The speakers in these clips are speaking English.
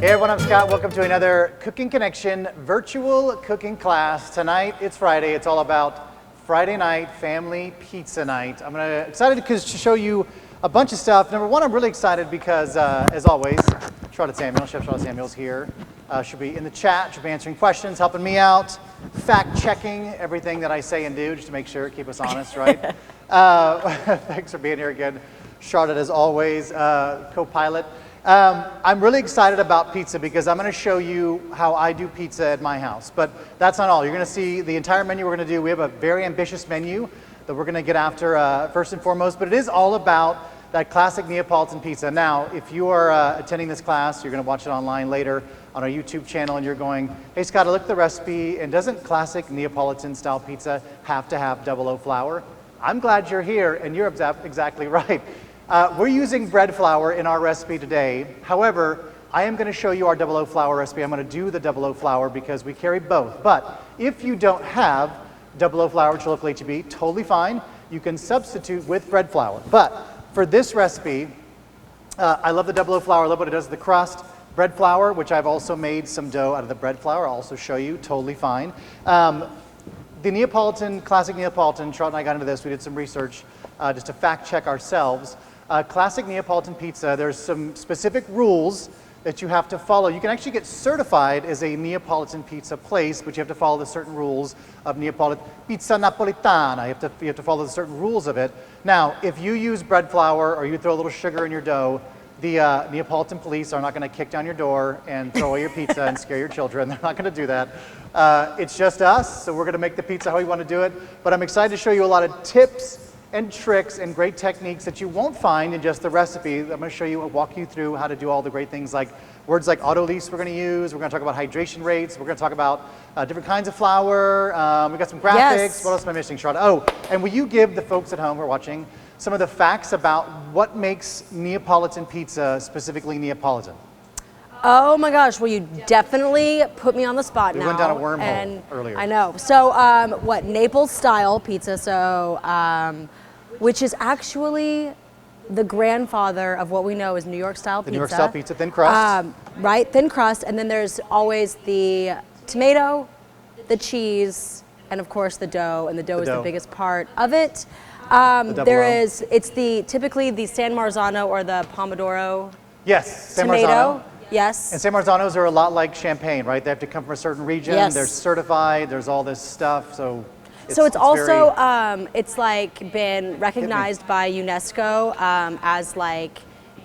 Hey everyone, I'm Scott. Welcome to another Cooking Connection virtual cooking class. Tonight, it's Friday. It's all about Friday night family pizza night. I'm excited to show you a bunch of stuff. Number one, I'm really excited because, as always, Chef Charlotte Samuel's here. She'll be in the chat. She'll be answering questions, helping me out, fact-checking everything that I say and do, just to make sure, keep us honest, right? Thanks for being here again, Charlotte, as always, co-pilot. I'm really excited about pizza because I'm going to show you how I do pizza at my house. But that's not all. You're going to see the entire menu we're going to do. We have a very ambitious menu that we're going to get after first and foremost. But it is all about that classic Neapolitan pizza. Now, if you are attending this class, you're going to watch it online later on our YouTube channel, and you're going, hey, Scott, I looked at the recipe, and doesn't classic Neapolitan style pizza have to have 00 flour? I'm glad you're here, and you're exactly right. We're using bread flour in our recipe today. However, I am going to show you our 00 flour recipe. I'm going to do the 00 flour because we carry both. But if you don't have 00 flour, which local HEB, totally fine. You can substitute with bread flour. But for this recipe, I love the 00 flour. I love what it does to the crust. Bread flour, which I've also made some dough out of the bread flour. I'll also show you, totally fine. The Neapolitan, classic Neapolitan, Charlotte and I got into this. We did some research just to fact check ourselves. Classic Neapolitan pizza, there's some specific rules that you have to follow. You can actually get certified as a Neapolitan pizza place, but you have to follow the certain rules of Neapolitan. Pizza Napoletana, you have to follow the certain rules of it. Now, if you use bread flour or you throw a little sugar in your dough, the Neapolitan police are not going to kick down your door and throw away your pizza and scare your children. They're not going to do that. It's just us, so we're going to make the pizza how we want to do it. But I'm excited to show you a lot of tips and tricks and great techniques that you won't find in just the recipe. I'm going to show you, walk you through how to do all the great things like words like autolyse we're going to use. We're going to talk about hydration rates. We're going to talk about different kinds of flour. We've got some graphics. Yes. What else am I missing, Charlotte? Oh, and will you give the folks at home who are watching some of the facts about what makes Neapolitan pizza specifically Neapolitan? Oh my gosh, well you definitely put me on the spot now. We went down a wormhole earlier. I know. So Naples style pizza, so which is actually the grandfather of what we know as New York style pizza. The New York style pizza, thin crust. Right, thin crust, and then there's always the tomato, the cheese, and of course the dough, and the dough is the biggest part of it. It's typically the San Marzano or the Pomodoro. Yes, San tomato. Marzano. Yes. And San Marzanos are a lot like champagne, right? They have to come from a certain region. Yes. They're certified. There's all this stuff. So it's also it's like been recognized by UNESCO as like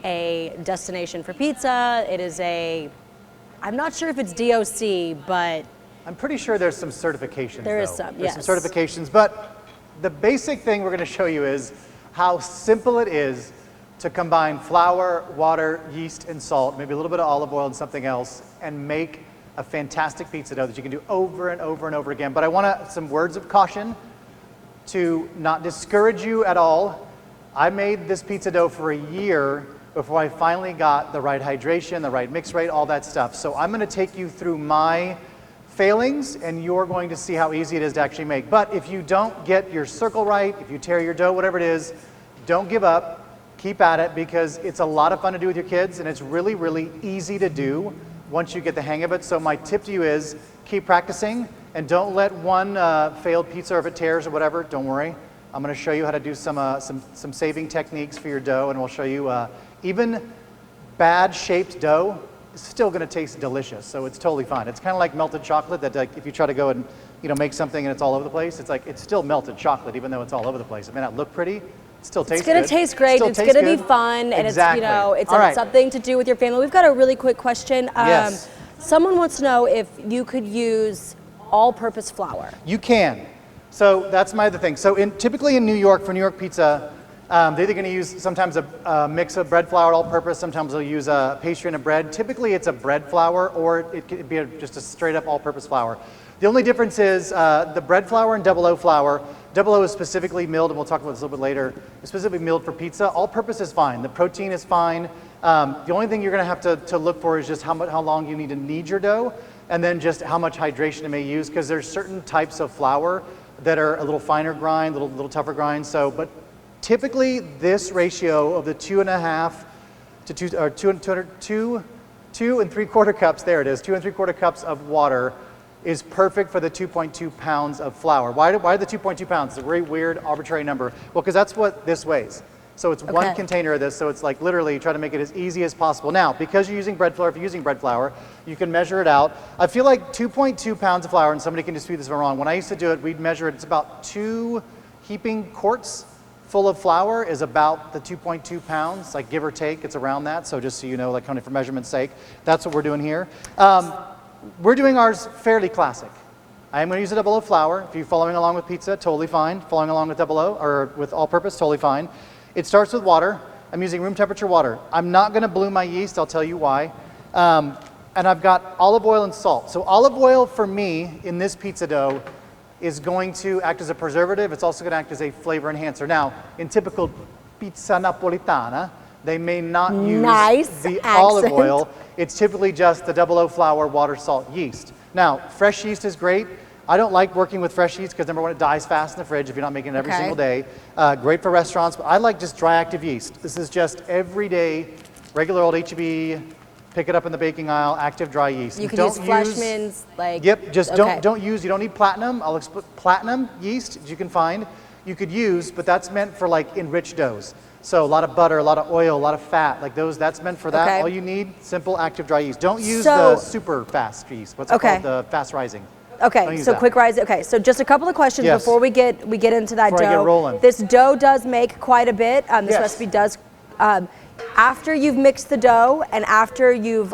a destination for pizza. It is I'm not sure if it's DOC, but I'm pretty sure there's some certifications. There is some. There's some certifications, but the basic thing we're going to show you is how simple it is to combine flour, water, yeast, and salt, maybe a little bit of olive oil and something else, and make a fantastic pizza dough that you can do over and over and over again. But I want some words of caution to not discourage you at all. I made this pizza dough for a year before I finally got the right hydration, the right mix rate, all that stuff. So I'm going to take you through my failings, and you're going to see how easy it is to actually make. But if you don't get your circle right, if you tear your dough, whatever it is, don't give up. Keep at it because it's a lot of fun to do with your kids, and it's really, really easy to do once you get the hang of it. So my tip to you is keep practicing, and don't let one failed pizza, or if it tears or whatever, don't worry. I'm going to show you how to do some saving techniques for your dough, and we'll show you even bad shaped dough is still going to taste delicious, so it's totally fine. It's kind of like melted chocolate that if you try to go and make something and it's all over the place, it's like it's still melted chocolate even though it's all over the place. It may not look pretty. It still tastes good. It's going to taste great. It's going to be fun, and exactly. It's something to do with your family. We've got a really quick question. Yes. Someone wants to know if you could use all-purpose flour. You can. So that's my other thing. So typically in New York, for New York pizza, they're either going to use sometimes a mix of bread flour all-purpose. Sometimes they'll use a pastry and a bread. Typically it's a bread flour, or it could be just a straight-up all-purpose flour. The only difference is the bread flour and 00 flour. 00 is specifically milled, and we'll talk about this a little bit later. It's specifically milled for pizza. All-purpose is fine. The protein is fine. The only thing you're going to have to look for is just how long you need to knead your dough, and then just how much hydration it may use, because there's certain types of flour that are a little finer grind, a little tougher grind. But typically, this ratio of the 2.5 to 2 2 3/4 cups, there it is, 2 3/4 cups of water is perfect for the 2.2 pounds of flour. Why the 2.2 pounds? It's a very weird, arbitrary number. Well, because that's what this weighs. So it's one container of this, so it's like literally try to make it as easy as possible. Now, because you're using bread flour, if you're using bread flour, you can measure it out. I feel like 2.2 pounds of flour, and somebody can dispute this if I'm wrong, when I used to do it, we'd measure it, it's about 2 heaping quarts full of flour is about the 2.2 pounds, like give or take, it's around that. So just so you know, like kind of for measurement's sake, that's what we're doing here. We're doing ours fairly classic. I am going to use a double O flour. If you're following along with pizza, totally fine. Following along with double O or with all-purpose, totally fine. It starts with water. I'm using room temperature water. I'm not going to bloom my yeast. I'll tell you why. And I've got olive oil and salt. So olive oil for me in this pizza dough is going to act as a preservative. It's also going to act as a flavor enhancer. Now, in typical pizza Napoletana, they may not use the olive oil. It's typically just the double O flour, water, salt, yeast. Now, fresh yeast is great. I don't like working with fresh yeast because number one, it dies fast in the fridge if you're not making it every single day. Great for restaurants, but I like just dry active yeast. This is just everyday, regular old HEB, pick it up in the baking aisle, active dry yeast. You can use Fleischmann's, like... Yep, just don't use, you don't need platinum. I'll explain, platinum yeast, as you can find, you could use, but that's meant for like enriched doughs. So a lot of butter, a lot of oil, a lot of fat, like those, that's meant for that. All you need, simple active dry yeast. Don't use the super fast yeast. What's it called? The fast rising. Okay, so quick rise. Okay, so just a couple of questions before we get into that before dough. I get rolling. This dough does make quite a bit. This recipe does. After you've mixed the dough and after you've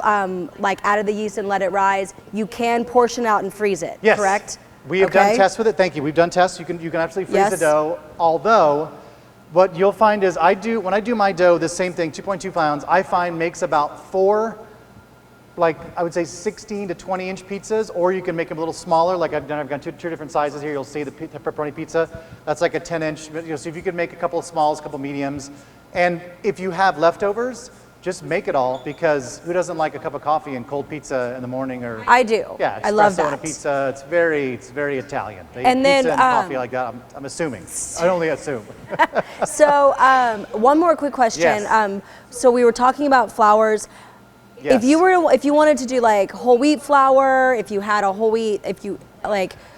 like added the yeast and let it rise, you can portion out and freeze it. Yes. Correct. We have done tests with it. Thank you. We've done tests. You can absolutely freeze the dough. Although, what you'll find is when I do my dough, the same thing, 2.2 pounds, I find makes about 4. Like I would say 16 to 20 inch pizzas, or you can make them a little smaller. Like I've got two different sizes here. You'll see the pepperoni pizza. That's like a 10 inch. You know, so if you could make a couple of smalls, a couple of mediums, and if you have leftovers, just make it all, because who doesn't like a cup of coffee and cold pizza in the morning? Or I do. Yeah, I love that. On a pizza. It's very Italian. They and eat then pizza and coffee like that. I'm assuming. I only assume. So one more quick question. Yes. So we were talking about flours. Yes. If you wanted to do like whole wheat flour, if you had a whole wheat,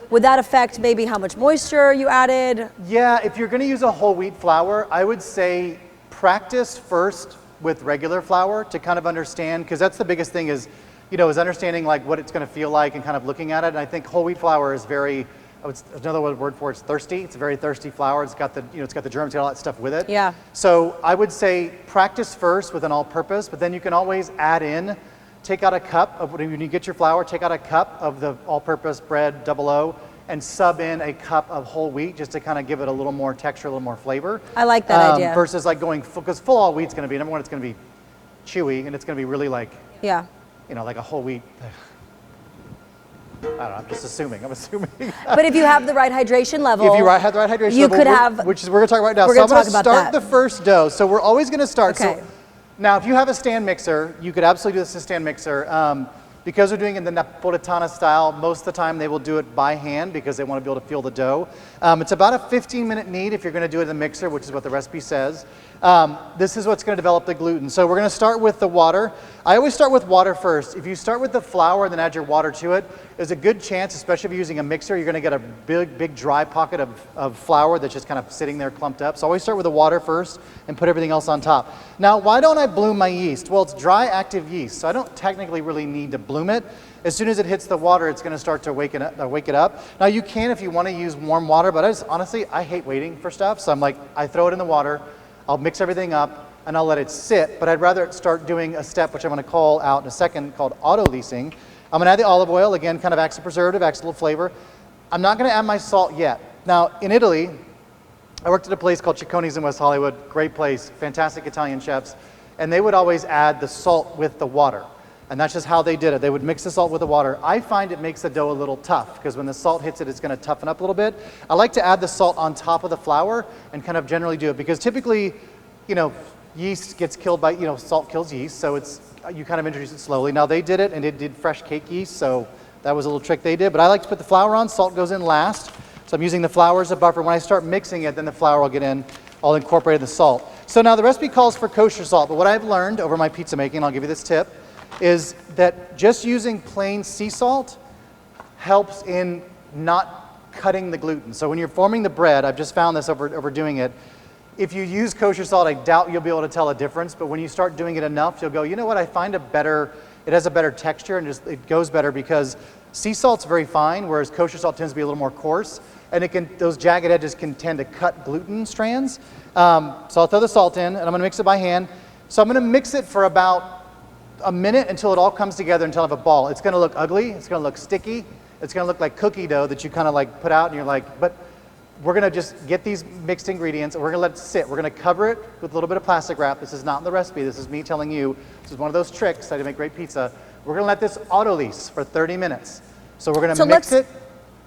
would that affect maybe how much moisture you added? Yeah, if you're going to use a whole wheat flour, I would say practice first with regular flour to kind of understand, because that's the biggest thing is understanding like what it's going to feel like and kind of looking at it. And I think whole wheat flour is another word for it's thirsty. It's a very thirsty flour. It's got the it's got the germs, got all that stuff with it. Yeah. So I would say practice first with an all-purpose, but then you can always add in, take out a cup of, when you get your flour, take out a cup of the all-purpose bread, double O, and sub in a cup of whole wheat just to kind of give it a little more texture, a little more flavor. I like that idea. Versus like going because full all wheat's going to be, number one, it's going to be chewy, and it's going to be really like like a whole wheat. I don't know, I'm just assuming. But if you have the right hydration level, if you have the right hydration level, could have, which is we're going to talk about right now. We're so I'm going going to to start the first dough. So we're always going to start. Okay. So now, if you have a stand mixer, you could absolutely do this in a stand mixer. Because we're doing it in the Napoletana style, most of the time they will do it by hand because they want to be able to feel the dough. It's about a 15-minute knead if you're going to do it in the mixer, which is what the recipe says. This is what's going to develop the gluten. So we're going to start with the water. I always start with water first. If you start with the flour and then add your water to it, there's a good chance, especially if you're using a mixer, you're going to get a big dry pocket of flour that's just kind of sitting there clumped up. So I always start with the water first and put everything else on top. Now, why don't I bloom my yeast? Well, it's dry active yeast, so I don't technically really need to bloom it. As soon as it hits the water, it's going to start to wake it up. Now, you can if you want to use warm water, but honestly, I hate waiting for stuff. So I'm like, I throw it in the water, I'll mix everything up, and I'll let it sit. But I'd rather start doing a step, which I'm going to call out in a second, called auto-leasing. I'm going to add the olive oil. Again, kind of acts as a preservative, acts as a little flavor. I'm not going to add my salt yet. Now, in Italy, I worked at a place called Cicconi's in West Hollywood. Great place, fantastic Italian chefs. And they would always add the salt with the water. And that's just how they did it. They would mix the salt with the water. I find it makes the dough a little tough because when the salt hits it, it's going to toughen up a little bit. I like to add the salt on top of the flour and kind of generally do it because typically, yeast gets killed by, salt kills yeast. So you kind of introduce it slowly. Now they did it and it did fresh cake yeast. So that was a little trick they did. But I like to put the flour on. Salt goes in last. So I'm using the flour as a buffer. When I start mixing it, then the flour will get in. I'll incorporate the salt. So now the recipe calls for kosher salt. But what I've learned over my pizza making, I'll give you this tip. is that just using plain sea salt helps in not cutting the gluten. So when you're forming the bread, I've just found this over doing it, if you use kosher salt, I doubt you'll be able to tell a difference, but when you start doing it enough, you'll go, you know what, I find it has a better texture and it goes better because sea salt's very fine, whereas kosher salt tends to be a little more coarse, and those jagged edges can tend to cut gluten strands. So I'll throw the salt in, and I'm gonna mix it by hand. So I'm gonna mix it for about a minute until it all comes together until I have a ball. It's gonna look ugly, it's gonna look sticky, it's gonna look like cookie dough that you kind of like put out and you're like, but we're gonna just get these mixed ingredients and we're gonna let it sit. We're gonna cover it with a little bit of plastic wrap. This is not in the recipe, this is me telling you, this is one of those tricks how to make great pizza. We're gonna let this auto-lease for 30 minutes. So we're gonna mix it.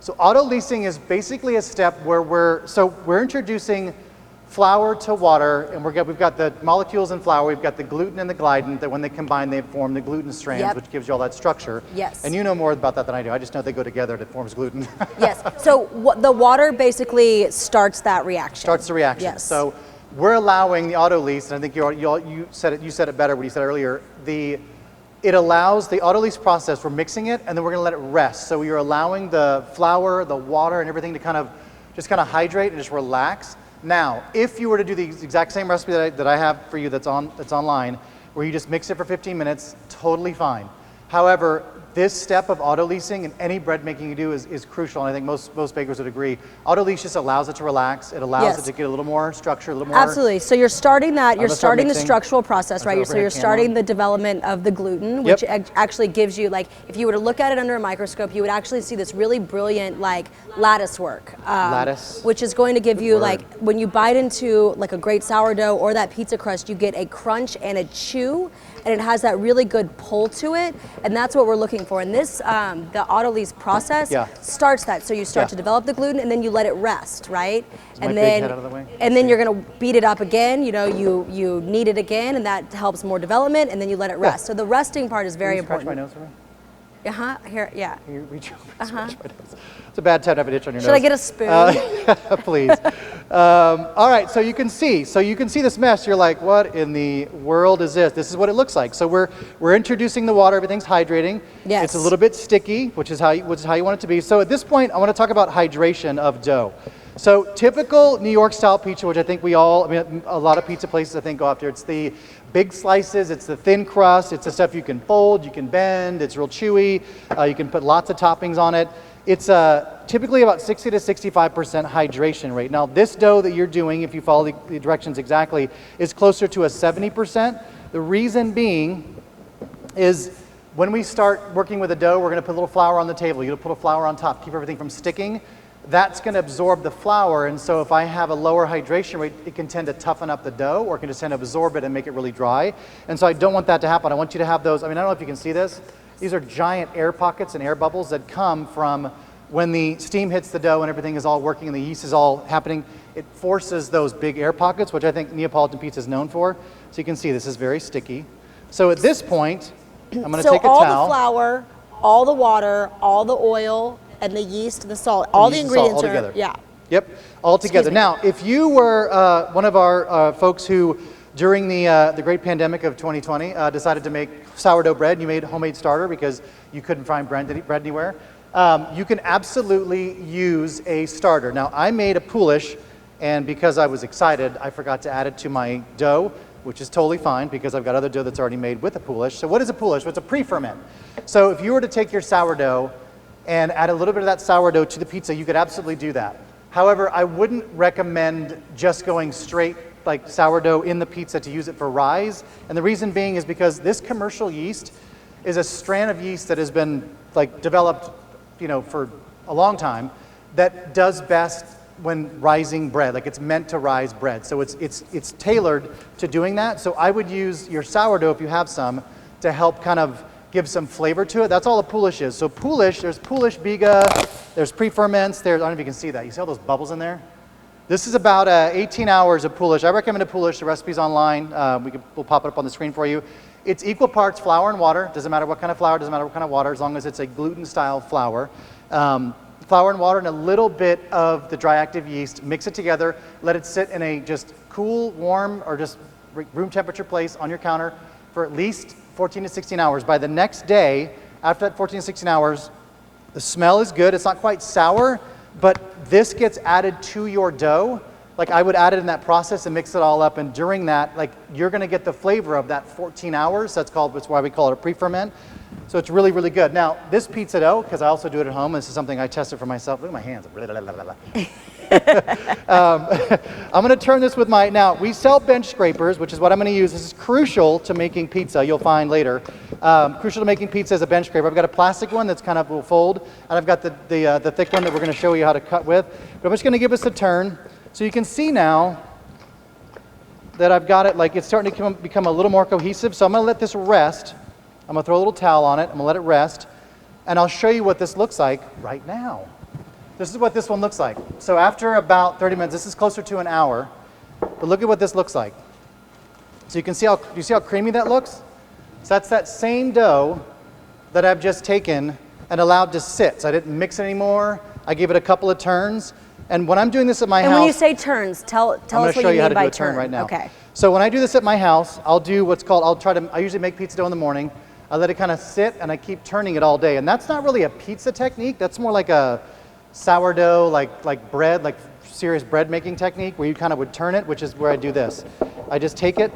So auto-leasing is basically a step where we're introducing flour to water, and we've got the molecules in flour, we've got the gluten and the gliadin, that when they combine, they form the gluten strands, which gives you all that structure. Yes. And you know more about that than I do. I just know they go together and it forms gluten. Yes. So the water basically starts that reaction. Starts the reaction. Yes. So we're allowing the auto-lease, and I think you said it better when you said earlier, it allows the auto-lease process. We're mixing it, and then we're gonna let it rest. So you're allowing the flour, the water, and everything to just hydrate and just relax. Now, if you were to do the exact same recipe that I have for you that's online, where you just mix it for 15 minutes, totally fine. However, this step of auto-leasing in any bread making you do is crucial, and I think most bakers would agree. Auto-lease just allows it to relax. It allows it to get a little more structure, a little more. Absolutely. So you're starting that. You're starting the structural process, right? So you're starting the development of the gluten, which actually gives you, like, if you were to look at it under a microscope, you would actually see this really brilliant, like, lattice work. Lattice. Which is going to give you, like, when you bite into like a great sourdough or that pizza crust, you get a crunch and a chew, and it has that really good pull to it, and that's what we're looking for. And this, the auto-lease process starts that. So you start to develop the gluten, and then you let it rest, right? And then you're gonna beat it up again. You know, you knead it again, and that helps more development. And then you let it rest. So the resting part is very important. Scratch my nose for me? Here, yeah. Can you reach over and scratch my nose? It's a bad time to have an itch on your nose. Should I get a spoon? Please. All right, so you can see this mess. You're like, what in the world is this? This is what it looks like. So we're introducing the water. Everything's hydrating. Yes. It's a little bit sticky, which is how you want it to be. So at this point, I want to talk about hydration of dough. So typical New York style pizza, which I think a lot of pizza places I think go after. It's the big slices, it's the thin crust, it's the stuff you can fold, you can bend, it's real chewy, you can put lots of toppings on it. It's typically about 60 to 65% hydration rate. Now this dough that you're doing, if you follow the directions exactly, is closer to a 70%. The reason being is when we start working with a dough, we're gonna put a little flour on the table. You're gonna put a flour on top, keep everything from sticking. That's going to absorb the flour, and so if I have a lower hydration rate, it can tend to toughen up the dough, or it can just tend to absorb it and make it really dry. And so I don't want that to happen. I want you to have those, I don't know if you can see this. These are giant air pockets and air bubbles that come from when the steam hits the dough and everything is all working and the yeast is all happening. It forces those big air pockets, which I think Neapolitan pizza is known for. So you can see this is very sticky. So at this point, I'm going to take a towel. So all the flour, all the water, all the oil, and the yeast and the salt, all the ingredients all together. Yep, all together. Now, if you were one of our folks who, during the great pandemic of 2020, decided to make sourdough bread, you made homemade starter because you couldn't find bread anywhere, you can absolutely use a starter. Now, I made a poulish, and because I was excited, I forgot to add it to my dough, which is totally fine because I've got other dough that's already made with a poulish. So what is a poulish? Well, it's a pre-ferment. So if you were to take your sourdough and add a little bit of that sourdough to the pizza, you could absolutely do that. However, I wouldn't recommend just going straight like sourdough in the pizza to use it for rise. And the reason being is because this commercial yeast is a strand of yeast that has been like developed, for a long time, that does best when rising bread. Like it's meant to rise bread. So it's tailored to doing that. So I would use your sourdough if you have some to help kind of give some flavor to it. That's all a poulish is. So poulish, there's poulish biga, there's pre-ferments, I don't know if you can see that. You see all those bubbles in there? This is about 18 hours of poulish. I recommend a poulish. The recipe's online. We'll pop it up on the screen for you. It's equal parts flour and water. Doesn't matter what kind of flour, doesn't matter what kind of water, as long as it's a gluten-style flour. Flour and water and a little bit of the dry active yeast. Mix it together. Let it sit in a just cool, warm, or just room temperature place on your counter for at least 14 to 16 hours. By the next day, after that 14 to 16 hours, the smell is good. It's not quite sour, but this gets added to your dough. Like I would add it in that process and mix it all up. And during that, like you're gonna get the flavor of that 14 hours. That's why we call it a pre-ferment. So it's really, really good. Now, this pizza dough, because I also do it at home, this is something I tested for myself. Look at my hands. I'm gonna turn this with now we sell bench scrapers, which is what I'm gonna use. This is crucial to making pizza, you'll find later. Crucial to making pizza is a bench scraper. I've got a plastic one that's kind of will fold, and I've got the thick one that we're gonna show you how to cut with. But I'm just gonna give us a turn. So you can see now that I've got it, like it's starting to become a little more cohesive. So I'm gonna let this rest. I'm gonna throw a little towel on it. I'm gonna let it rest. And I'll show you what this looks like right now. This is what this one looks like. So after about 30 minutes, this is closer to an hour, but look at what this looks like. So you can see do you see how creamy that looks? So that's that same dough that I've just taken and allowed to sit. So I didn't mix it anymore. I gave it a couple of turns. And when I'm doing this at my house... And when you say turns, tell us what you mean by turn. I'm going to show you how to do a turn right now. Okay. So when I do this at my house, I'll do what's called, I usually make pizza dough in the morning. I let it kind of sit and I keep turning it all day. And that's not really a pizza technique. That's more like a sourdough, like bread, like serious bread making technique where you kind of would turn it, which is where I do this. I just take it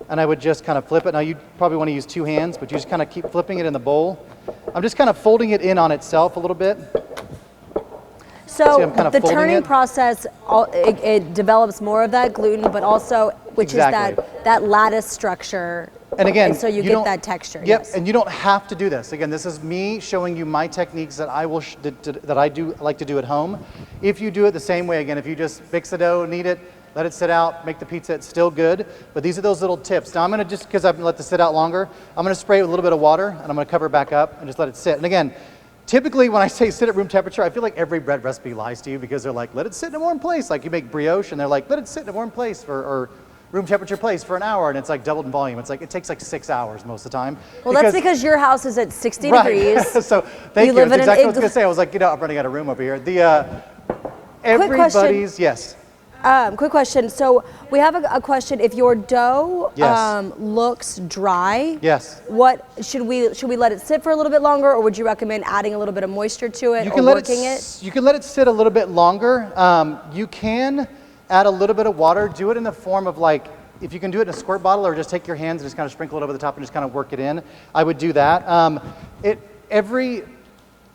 and I would just kind of flip it. Now you probably want to use 2 hands, but you just kind of keep flipping it in the bowl. I'm just kind of folding it in on itself a little bit. So the turning process, it develops more of that gluten, but also, which is that lattice structure. And again, so you get that texture. Yep, yes. And you don't have to do this. Again, this is me showing you my techniques that I do like to do at home. If you do it the same way, again, if you just mix the dough, knead it, let it sit out, make the pizza, it's still good. But these are those little tips. Now I'm gonna because I've let this sit out longer, I'm gonna spray it with a little bit of water and I'm gonna cover it back up and just let it sit. And again, typically when I say sit at room temperature, I feel like every bread recipe lies to you because they're like, let it sit in a warm place. Like you make brioche and they're like, let it sit in a warm place or room temperature place for an hour, and it's like doubled in volume. It's like, it takes like 6 hours most of the time. Well, that's because your house is at 60 degrees. So thank you. That's exactly what I was gonna say. I was like, I'm running out of room over here. Everybody's, yes. Quick question. So we have a question. If your dough looks dry, what should we let it sit for a little bit longer, or would you recommend adding a little bit of moisture to it or working it? You can let it sit a little bit longer. You can add a little bit of water. Do it in the form of like, if you can do it in a squirt bottle, or just take your hands and just kind of sprinkle it over the top and just kind of work it in. I would do that.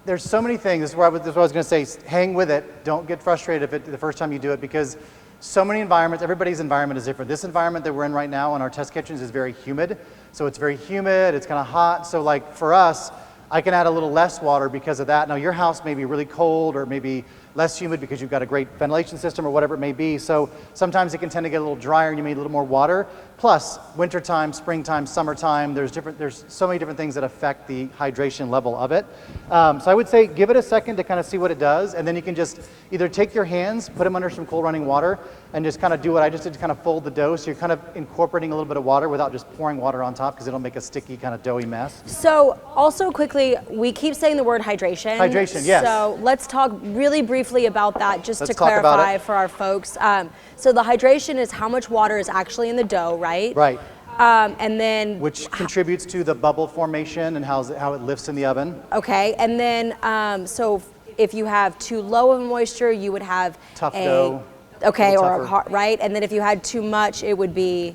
There's so many things. This is what I was going to say. Hang with it. Don't get frustrated the first time you do it, because so many environments, everybody's environment is different. This environment that we're in right now in our test kitchens is very humid. So it's very humid, it's kind of hot. So like for us, I can add a little less water because of that. Now your house may be really cold or maybe less humid because you've got a great ventilation system or whatever it may be. So sometimes it can tend to get a little drier and you need a little more water. Plus, wintertime, springtime, summertime, there's so many different things that affect the hydration level of it. So I would say give it a second to kind of see what it does, and then you can just either take your hands, put them under some cold running water, and just kind of do what I just did to kind of fold the dough. So you're kind of incorporating a little bit of water without just pouring water on top, because it'll make a sticky kind of doughy mess. So also quickly, we keep saying the word hydration. Hydration, yes. So let's talk really briefly about that, just to clarify for our folks. So the hydration is how much water is actually in the dough, right? Right. And then... Which contributes to the bubble formation and how it lifts in the oven. Okay, and then, so if you have too low of moisture, you would have tough dough. Okay, or hard, right? And then if you had too much, it would be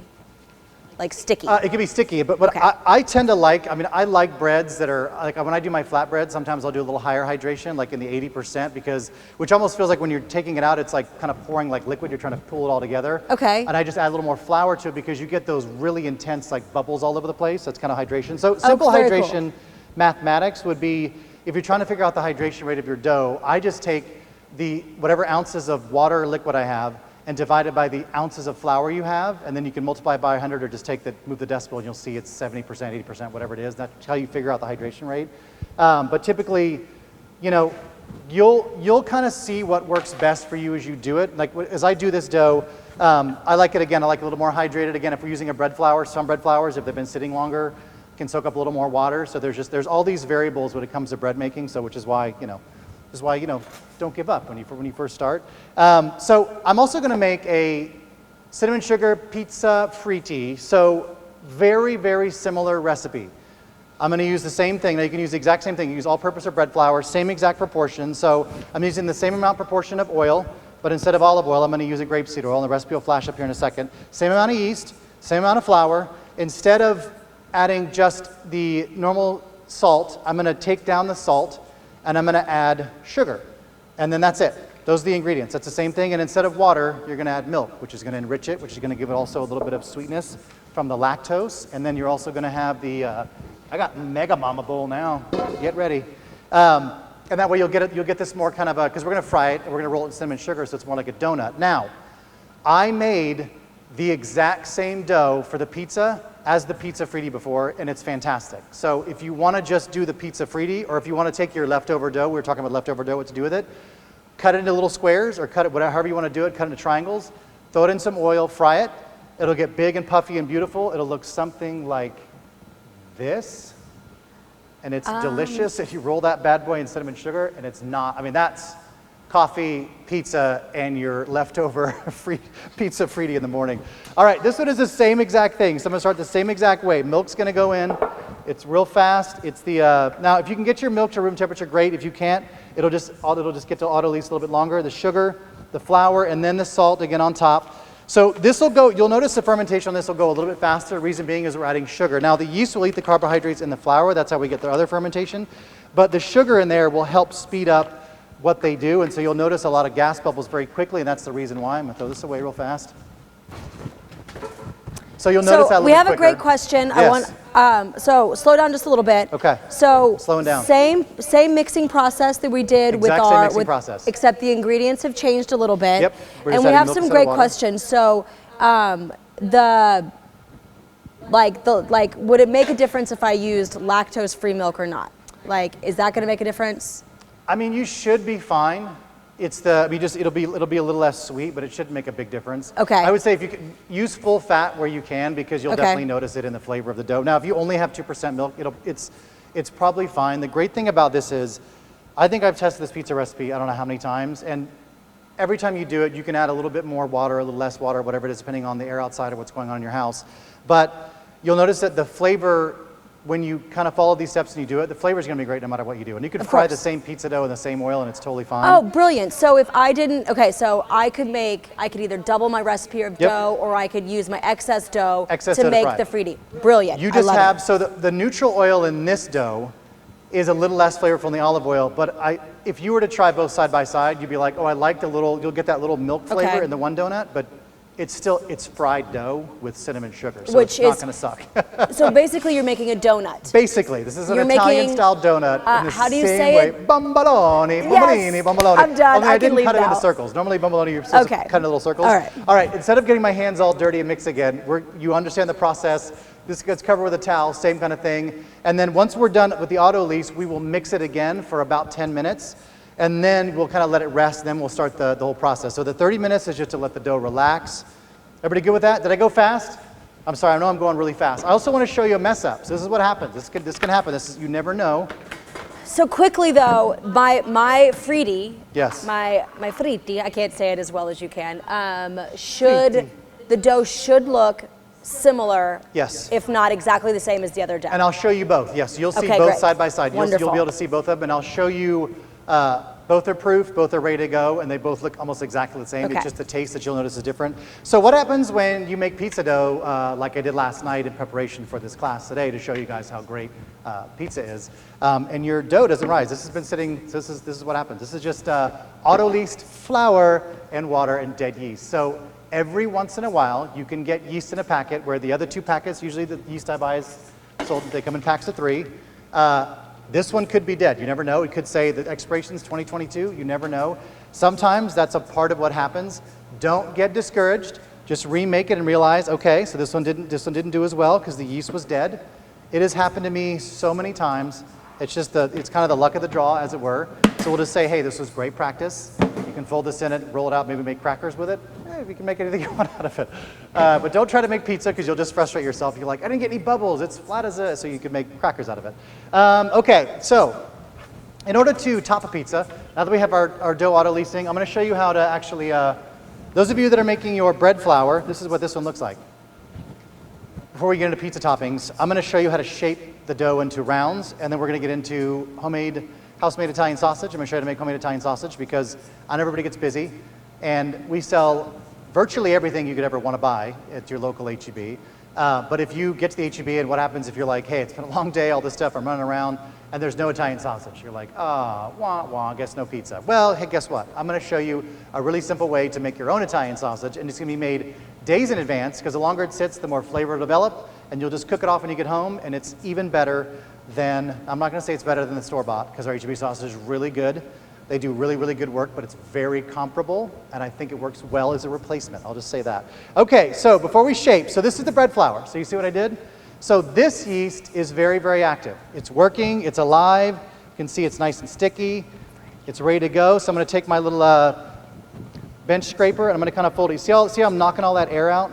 like sticky. It can be sticky, but okay. I tend to like, I like breads that are, like when I do my flatbread, sometimes I'll do a little higher hydration, like in the 80%, which almost feels like when you're taking it out, it's like kind of pouring like liquid, you're trying to pull it all together. Okay. And I just add a little more flour to it because you get those really intense like bubbles all over the place. That's kind of hydration. So simple hydration mathematics would be, if you're trying to figure out the hydration rate of your dough, I just take whatever ounces of water or liquid I have and divide it by the ounces of flour you have, and then you can multiply by 100 or just move the decibel, and you'll see it's 70%, 80%, whatever it is. That's how you figure out the hydration rate. But typically, you'll kind of see what works best for you as you do it. Like as I do this dough, I like it a little more hydrated. Again, if we're using a bread flour, some bread flours, if they've been sitting longer, can soak up a little more water. So there's all these variables when it comes to bread making. So which is why don't give up when you first start. So I'm also going to make a cinnamon sugar pizza fritti. So Very, very similar recipe. I'm going to use the same thing. Now you can use the exact same thing. You use all-purpose or bread flour, same exact proportion. So I'm using the same amount proportion of oil, but instead of olive oil, I'm going to use a grapeseed oil, and the recipe will flash up here in a second. Same amount of yeast, same amount of flour. Instead of adding just the normal salt, I'm going to take down the salt, and I'm going to add sugar. And then that's it. Those are the ingredients. That's the same thing. And instead of water, you're going to add milk, which is going to enrich it, which is going to give it also a little bit of sweetness from the lactose. And then you're also going to have the, I got Mega Mama bowl now. Get ready. And that way you'll get this more kind of a, because we're going to fry it, and we're going to roll it in cinnamon sugar, so it's more like a donut. Now, I made the exact same dough for the pizza as the pizza fritti before, and it's fantastic. So if you want to just do the pizza fritti, or if you want to take your leftover dough, we were talking about leftover dough, what to do with it, cut it into little squares, or cut it however you want to do it, cut it into triangles, throw it in some oil, fry it. It'll get big and puffy and beautiful. It'll look something like this, and it's delicious if you roll that bad boy in cinnamon sugar, and it's not, I mean, that's coffee, pizza, and your leftover pizza fritti in the morning. All right, this one is the same exact thing. So I'm going to start the same exact way. Milk's going to go in. It's real fast. It's the now, if you can get your milk to room temperature, great. If you can't, it'll just get to auto lease a little bit longer. The sugar, the flour, and then the salt again on top. So this will go. You'll notice the fermentation on this will go a little bit faster. Reason being is we're adding sugar. Now the yeast will eat the carbohydrates in the flour. That's how we get the other fermentation. But the sugar in there will help speed up what they do, and so you'll notice a lot of gas bubbles very quickly, and that's the reason why. I'm going to throw this away real fast. So you'll notice that a little bit quicker. We have a great question. Yes. So slow down just a little bit. Okay. So slowing down. Same mixing process that we did with Exact same mixing process. Except the ingredients have changed a little bit. Yep. And we have some great questions. So would it make a difference if I used lactose-free milk or not? Like, is that going to make a difference? I mean, you should be fine. It'll be a little less sweet, but it shouldn't make a big difference. Okay. I would say if you can use full fat where you can, because you'll definitely notice it in the flavor of the dough. Now, if you only have 2% milk, it's probably fine. The great thing about this is, I think I've tested this pizza recipe, I don't know how many times, and every time you do it, you can add a little bit more water, a little less water, whatever it is, depending on the air outside or what's going on in your house. But you'll notice that the flavor, when you kind of follow these steps and you do it, the flavor is going to be great no matter what you do. And you can fry the same pizza dough in the same oil and it's totally fine. Oh, brilliant. So if I didn't, so I could either double my recipe of dough, or I could use my excess dough to make the fritti. Brilliant. You just have, so the neutral oil in this dough is a little less flavorful than the olive oil, but if you were to try both side by side, you'd be like, oh, I like you'll get that little milk flavor in the one donut, but it's fried dough with cinnamon sugar, so it's not going to suck. So basically you're making a donut. Basically, this is an Italian-style donut in the how do you same say way. it? Bomboloni, bombolini, bomboloni. I'm done. Only I didn't cut it now. into circles. Normally bomboloni, you're supposed to cut into little circles. All right, instead of getting my hands all dirty and mix again, you understand the process. This gets covered with a towel, same kind of thing. And then once we're done with the auto lease, we will mix it again for about 10 minutes. And then we'll kind of let it rest, and then we'll start the whole process. So the 30 minutes is just to let the dough relax. Everybody good with that? Did I go fast? I'm sorry, I know I'm going really fast. I also want to show you a mess up. So this is what happens. This can happen. You never know. So quickly though, my fritti, yes, my fritti, I can't say it as well as you can. The dough should look similar, yes, if not exactly the same as the other dough. And I'll show you both. Yes, you'll see both side by side. You'll be able to see both of them, and I'll show you. Both are proof, both are ready to go, and they both look almost exactly the same. It's just the taste that you'll notice is different. So what happens when you make pizza dough, like I did last night in preparation for this class today to show you guys how great pizza is, and your dough doesn't rise. This has been sitting, so this is what happens. This is just auto-leased flour and water and dead yeast. So every once in a while, you can get yeast in a packet where the other two packets, usually the yeast I buy is sold, they come in packs of 3. This one could be dead. You never know. It could say the expiration is 2022. You never know. Sometimes that's a part of what happens. Don't get discouraged. Just remake it and realize, okay, so this one didn't do as well because the yeast was dead. It has happened to me so many times. It's kind of the luck of the draw, as it were. So we'll just say, hey, this was great practice. You can fold this in it, roll it out, maybe make crackers with it. Hey, you can make anything you want out of it. But don't try to make pizza because you'll just frustrate yourself. You're like, I didn't get any bubbles. It's flat as a, so you can make crackers out of it. Okay, so in order to top a pizza, now that we have our dough auto leasing, I'm going to show you how to actually, those of you that are making your bread flour, this is what this one looks like. before we get into pizza toppings, I'm going to show you how to shape the dough into rounds, and then we're going to get into house-made Italian sausage. I'm going to show you how to make homemade Italian sausage because I know everybody gets busy, and we sell virtually everything you could ever want to buy at your local H-E-B. But if you get to the H-E-B and what happens if you're like, hey, it's been a long day, all this stuff, I'm running around, and there's no Italian sausage. You're like, wah, guess no pizza. Well, hey, guess what? I'm going to show you a really simple way to make your own Italian sausage, and it's going to be made days in advance, because the longer it sits, the more flavor it'll develop, and you'll just cook it off when you get home, and it's even better than, I'm not going to say it's better than the store-bought, because our H-E-B sausage is really good. They do really, really good work, but it's very comparable, and I think it works well as a replacement. I'll just say that. Okay, so before we shape, so this is the bread flour. So you see what I did? So this yeast is very, very active. It's working, it's alive. You can see it's nice and sticky. It's ready to go. So I'm going to take my little bench scraper, and I'm going to kind of fold it. See how I'm knocking all that air out?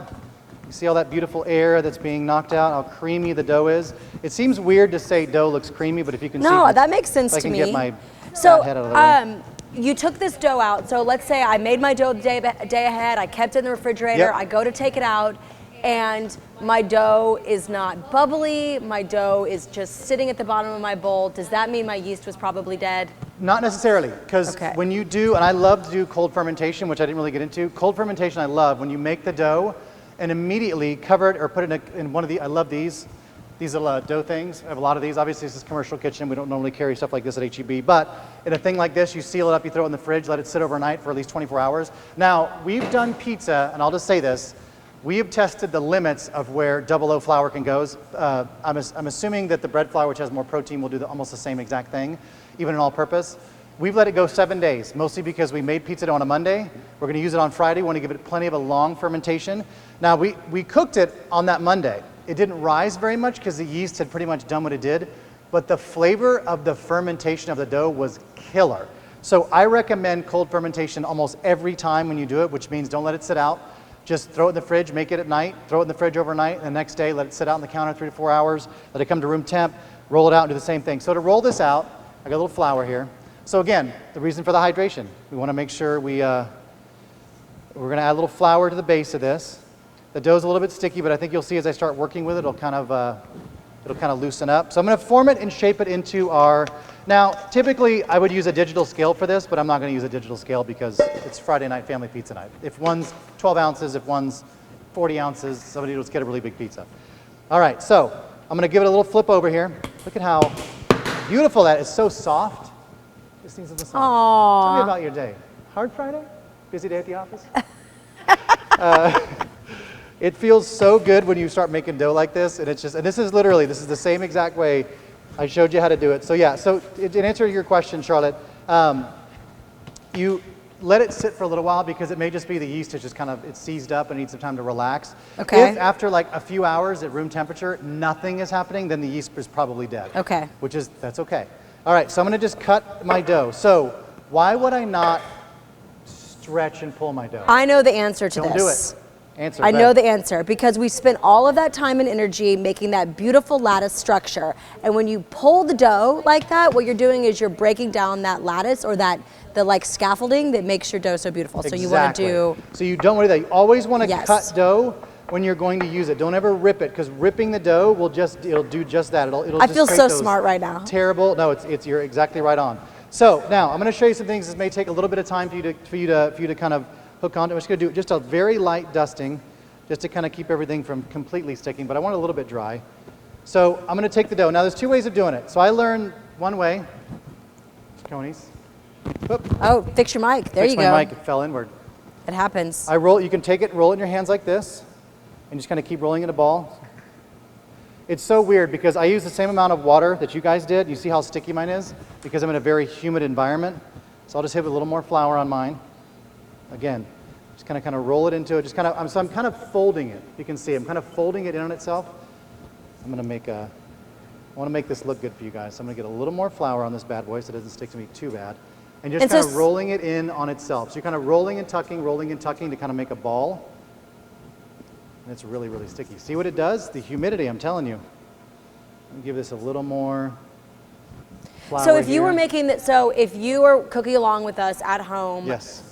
You see all that beautiful air that's being knocked out, how creamy the dough is? It seems weird to say dough looks creamy, but if you can see. No, that makes sense to me. Get my so, head out of the way. You took this dough out. So let's say I made my dough the day ahead. I kept it in the refrigerator. Yep. I go to take it out, and my dough is not bubbly. My dough is just sitting at the bottom of my bowl. Does that mean my yeast was probably dead? Not necessarily, because when you do, and I love to do cold fermentation, which I didn't really get into. Cold fermentation I love. When you make the dough and immediately cover it or put it in one of the, I love these little dough things. I have a lot of these. Obviously, this is commercial kitchen. We don't normally carry stuff like this at H-E-B, but in a thing like this, you seal it up, you throw it in the fridge, let it sit overnight for at least 24 hours. Now, we've done pizza, and I'll just say this, we have tested the limits of where double O flour can go. I'm assuming that the bread flour, which has more protein, will do almost the same exact thing, even in all-purpose. We've let it go 7 days, mostly because we made pizza dough on a Monday. We're going to use it on Friday. We want to give it plenty of a long fermentation. Now, we cooked it on that Monday. It didn't rise very much because the yeast had pretty much done what it did, but the flavor of the fermentation of the dough was killer. So I recommend cold fermentation almost every time when you do it, which means don't let it sit out. Just throw it in the fridge, make it at night, throw it in the fridge overnight, and the next day let it sit out on the counter 3 to 4 hours, let it come to room temp, roll it out and do the same thing. So to roll this out, I got a little flour here. So again, the reason for the hydration, we want to make sure we're going to add a little flour to the base of this. The dough's a little bit sticky, but I think you'll see as I start working with it, it'll kind of loosen up. So I'm going to form it and shape it into our, now typically I would use a digital scale for this, but I'm not going to use a digital scale because it's Friday night family pizza night. If one's 12 ounces, if one's 40 ounces, somebody will get a really big pizza. All right, so I'm going to give it a little flip over here. Look at how beautiful that is. So soft. Just needs a little soft. Aww. Tell me about your day. Hard Friday? Busy day at the office? It feels so good when you start making dough like this, and this is the same exact way I showed you how to do it. So yeah, so in answer to your question, Charlotte, you let it sit for a little while because it may just be the yeast is just it's seized up and needs some time to relax. Okay. If after like a few hours at room temperature, nothing is happening, then the yeast is probably dead. Okay. That's okay. All right, so I'm going to just cut my dough. So why would I not stretch and pull my dough? I know the answer to Don't this. do it. Answer. I know the answer because we spent all of that time and energy making that beautiful lattice structure. And when you pull the dough like that, what you're doing is you're breaking down that lattice or the like scaffolding that makes your dough so beautiful. Exactly. So you want to do. So you don't want to do that. You always want to Yes. cut dough when you're going to use it. Don't ever rip it because ripping the dough it'll do just that. It'll I just feel create so those smart right now. Terrible. No, you're exactly right on. So now I'm going to show you some things. This may take a little bit of time for you to kind of hook on. I'm just going to do just a very light dusting, just to kind of keep everything from completely sticking, but I want it a little bit dry. So I'm going to take the dough. Now there's 2 ways of doing it. So I learned one way. Conies. Oh, fix your mic. There you go. My mic, it fell inward. It happens. You can take it and roll it in your hands like this, and just kind of keep rolling in a ball. It's so weird because I use the same amount of water that you guys did. You see how sticky mine is? Because I'm in a very humid environment. So I'll just hit with a little more flour on mine. Again, just kind of roll it into it. I'm kind of folding it. You can see I'm kind of folding it in on itself. I want to make this look good for you guys. So I'm going to get a little more flour on this bad boy so it doesn't stick to me too bad. And just kind of rolling it in on itself. So you're kind of rolling and tucking to kind of make a ball. And it's really, really sticky. See what it does? The humidity, I'm telling you. Let me give this a little more flour So if you here. were making that, so if you were cooking along with us at home, Yes.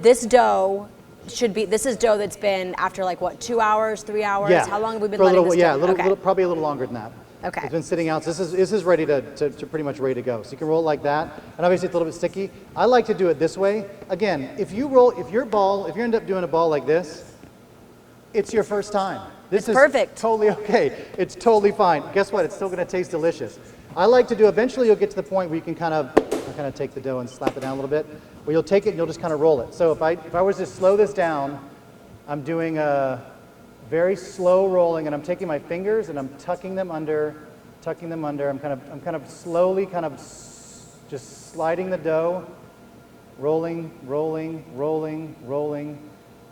This dough should be, this is dough that's been after like what, 2 hours, 3 hours? Yeah. How long have we been For a letting little, this yeah, dough? probably a little longer than that. Okay. It's been sitting out. So this is ready to pretty much ready to go. So you can roll it like that. And obviously it's a little bit sticky. I like to do it this way. Again, if you end up doing a ball like this, it's your first time. This is perfect. Totally okay. It's totally fine. Guess what? It's still going to taste delicious. I like to do, eventually you'll get to the point where you can kind of take the dough and slap it down a little bit, where you'll take it and you'll just kind of roll it. So if I was to slow this down, I'm doing a very slow rolling, and I'm taking my fingers and I'm tucking them under. I'm kind of slowly just sliding the dough, rolling,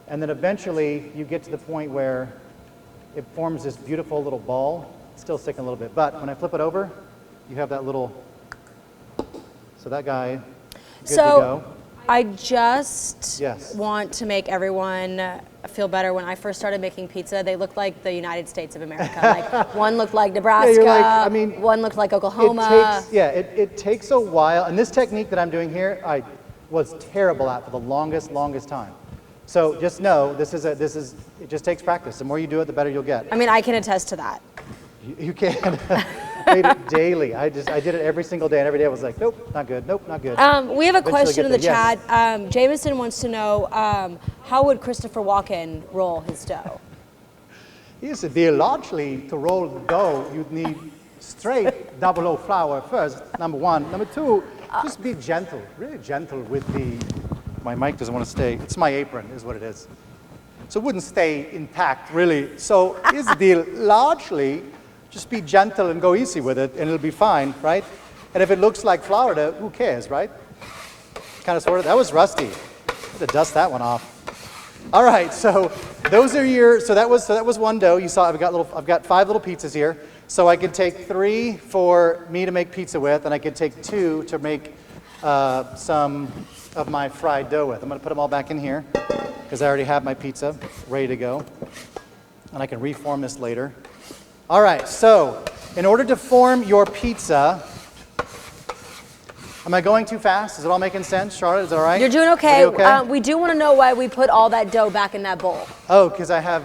and then eventually you get to the point where it forms this beautiful little ball. It's still sticking a little bit, but when I flip it over, you have that little, so that guy, good to go. I just Yes. want to make everyone feel better. When I first started making pizza, they looked like the United States of America. Like one looked like Nebraska, one looked like Oklahoma. It takes a while, and this technique that I'm doing here, I was terrible at for the longest time. So just know, it just takes practice. The more you do it, the better you'll get. I mean, I can attest to that. You can. Made it daily. I did it every single day, and every day I was like, nope, not good, nope, not good. We have a question in the Yes. chat. Jameson wants to know, how would Christopher Walken roll his dough? Here's the deal. Largely, to roll the dough, you'd need straight double O flour first, number one. Number two, just be gentle, really gentle with my mic doesn't want to stay. It's my apron, is what it is. So it wouldn't stay intact, really. So here's the deal. Largely, just be gentle and go easy with it, and it'll be fine, right? And if it looks like flour dough, who cares, right? Kind of, sort of. That was rusty. I had to dust that one off. All right, so those are so that was one dough. You saw I've got 5 little pizzas here. So I could take 3 for me to make pizza with, and I could take 2 to make some of my fried dough with. I'm going to put them all back in here because I already have my pizza ready to go, and I can reform this later. All right, so in order to form your pizza, am I going too fast? Is it all making sense, Charlotte? Is it all right? You're doing okay. Okay? We do want to know why we put all that dough back in that bowl. Oh, because I have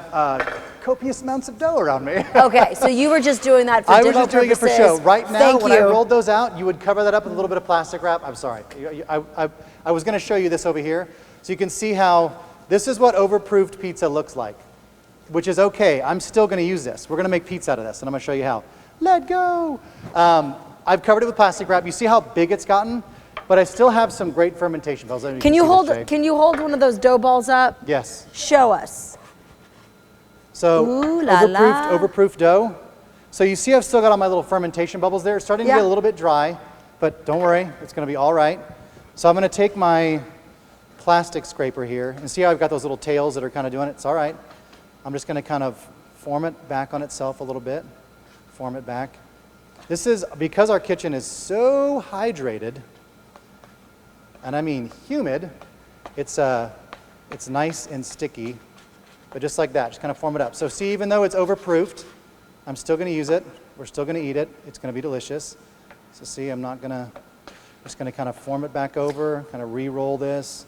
copious amounts of dough around me. Okay, so you were just doing that for demo purposes. I was just doing it for show. Right now, Thank when you. I rolled those out, you would cover that up with a little bit of plastic wrap. I'm sorry. I was going to show you this over here, so you can see how this is what overproofed pizza looks like, which is okay. I'm still going to use this. We're going to make pizza out of this, and I'm going to show you how. Let go. I've covered it with plastic wrap. You see how big it's gotten? But I still have some great fermentation. Can you hold one of those dough balls up? Yes. Show us. So Ooh la la. overproof dough. So you see I've still got all my little fermentation bubbles there. It's starting to get a little bit dry, but don't worry, it's going to be all right. So I'm going to take my plastic scraper here and see how I've got those little tails that are kind of doing it. It's all right. I'm just going to kind of form it back on itself a little bit. Form it back. This is because our kitchen is so hydrated, and I mean humid, it's nice and sticky. But just like that, just kind of form it up. So see, even though it's overproofed, I'm still going to use it. We're still going to eat it. It's going to be delicious. So see, just going to kind of form it back over, kind of re-roll this.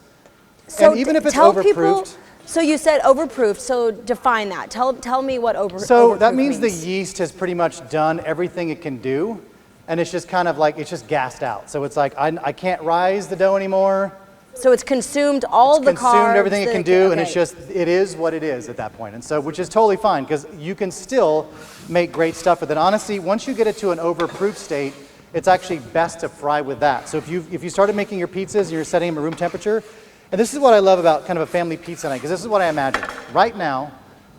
So and even if it's tell overproofed. People, so you said overproofed, so define that. Tell me what overproofed So that means means. the yeast has pretty much done everything it can do, and it's just kind of like, it's just gassed out. So it's like, I can't rise the dough anymore. So it's consumed all the carbs. Consumed everything it can do, okay. and it is what it is at that point. And so, which is totally fine, because you can still make great stuff with it. Honestly, once you get it to an overproof state, it's actually best to fry with that. So if you started making your pizzas and you're setting them at room temperature, and this is what I love about kind of a family pizza night, because this is what I imagine. Right now,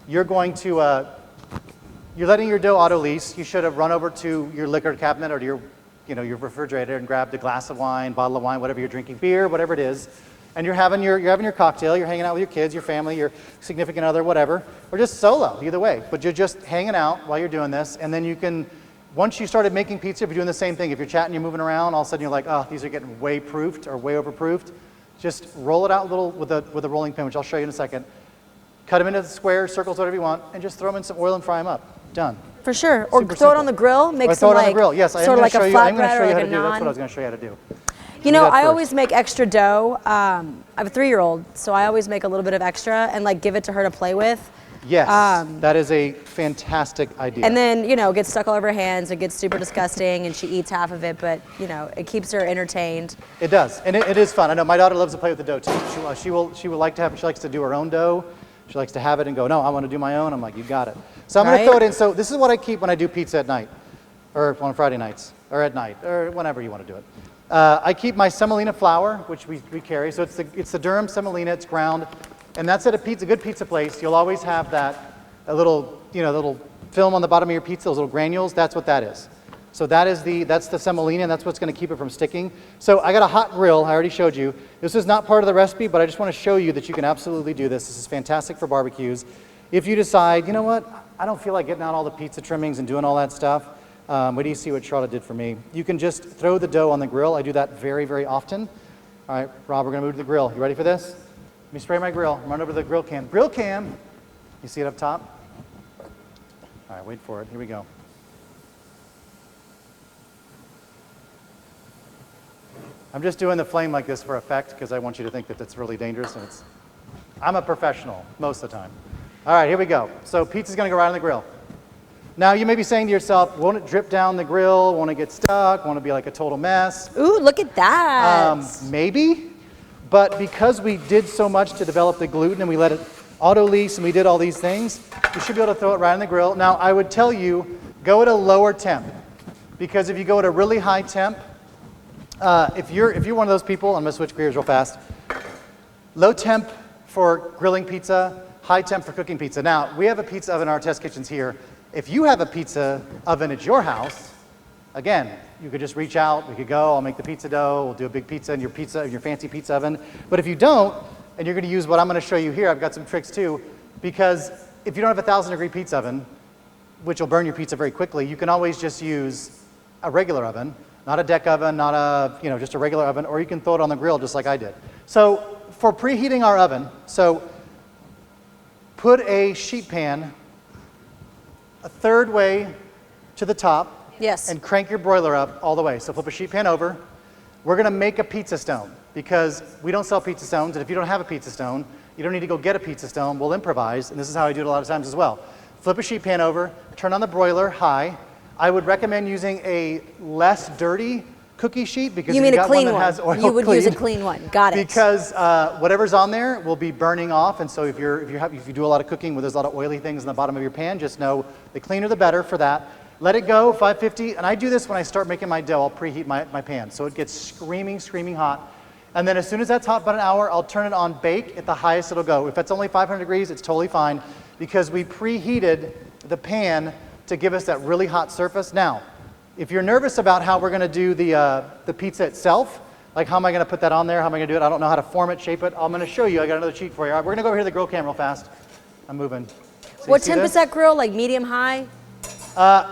you're going to, you're letting your dough auto-lease. You should have run over to your liquor cabinet or to your refrigerator and grabbed a glass of wine, bottle of wine, whatever you're drinking, beer, whatever it is, and you're having your cocktail, you're hanging out with your kids, your family, your significant other, whatever, or just solo, either way. But you're just hanging out while you're doing this, and then you can, once you started making pizza, if you're doing the same thing, if you're chatting, you're moving around, all of a sudden you're like, oh, these are getting way proofed or way overproofed, just roll it out a little with a rolling pin, which I'll show you in a second. Cut them into squares, circles, whatever you want, and just throw them in some oil and fry them up. Done. For sure. Or Super throw it simple. on the grill, make or some throw it on like the grill. Yes, sort of like a I'm going to flatbread show or you how like to a do. That's naan. what I was going to show you how to do. You know, I always make extra dough. I have a 3-year-old, so I always make a little bit of extra and like give it to her to play with. Yes, that is a fantastic idea. And then, you know, it gets stuck all over her hands. It gets super disgusting, and she eats half of it, but, you know, it keeps her entertained. It does, and it is fun. I know my daughter loves to play with the dough, too. She will like to have, she likes to do her own dough. She likes to have it and go, no, I want to do my own. I'm like, you got it. So I'm going to throw it in. So this is what I keep when I do pizza at night, or on Friday nights, or at night, or whenever you want to do it. I keep my semolina flour, which we carry. So it's the Durham semolina. It's ground. And that's at a good pizza place. You'll always have a little film on the bottom of your pizza, those little granules. That's what that is. So that's the semolina, and that's what's going to keep it from sticking. So I got a hot grill. I already showed you. This is not part of the recipe, but I just want to show you that you can absolutely do this. This is fantastic for barbecues. If you decide, you know what, I don't feel like getting out all the pizza trimmings and doing all that stuff. Wait do you see what Charlotte did for me? You can just throw the dough on the grill. I do that very, very often. All right, Rob, we're going to move to the grill. You ready for this? Let me spray my grill. Run over to the grill cam. Grill cam. You see it up top? All right, wait for it. Here we go. I'm just doing the flame like this for effect because I want you to think that that's really dangerous. And I'm a professional most of the time. All right, here we go. So pizza's going to go right on the grill. Now you may be saying to yourself, won't it drip down the grill? Won't it get stuck? Won't it be like a total mess? Ooh, look at that. Maybe. But because we did so much to develop the gluten and we let it auto-lease and we did all these things, you should be able to throw it right on the grill. Now, I would tell you, go at a lower temp. Because if you go at a really high temp, if you're one of those people, I'm going to switch gears real fast. Low temp for grilling pizza, high temp for cooking pizza. Now, we have a pizza oven in our test kitchens here. If you have a pizza oven at your house, again, you could just reach out, we could go, I'll make the pizza dough, we'll do a big pizza in your fancy pizza oven. But if you don't, and you're going to use what I'm going to show you here, I've got some tricks too, because if you don't have a 1,000-degree pizza oven, which will burn your pizza very quickly, you can always just use a regular oven, not a deck oven, not just a regular oven, or you can throw it on the grill just like I did. So for preheating our oven, so put a sheet pan a third way to the top. Yes. And crank your broiler up all the way. So flip a sheet pan over. We're going to make a pizza stone because we don't sell pizza stones. And if you don't have a pizza stone, you don't need to go get a pizza stone. We'll improvise. And this is how I do it a lot of times as well. Flip a sheet pan over. Turn on the broiler high. I would recommend using a less dirty cookie sheet because you if mean you got a clean one that one. has oil You would use a clean one. Got it. Because whatever's on there will be burning off. And so if you do a lot of cooking where there's a lot of oily things in the bottom of your pan, just know the cleaner the better for that. Let it go, 550, and I do this when I start making my dough. I'll preheat my pan, so it gets screaming hot. And then as soon as that's hot, about an hour, I'll turn it on bake at the highest it'll go. If it's only 500 degrees, it's totally fine because we preheated the pan to give us that really hot surface. Now, if you're nervous about how we're gonna do the pizza itself, like how am I gonna put that on there, how am I gonna do it, I don't know how to form it, shape it, I'm gonna show you. I got another cheat for you. All right, we're gonna go over here to the grill cam real fast. I'm moving. So what temp is that grill, like medium high?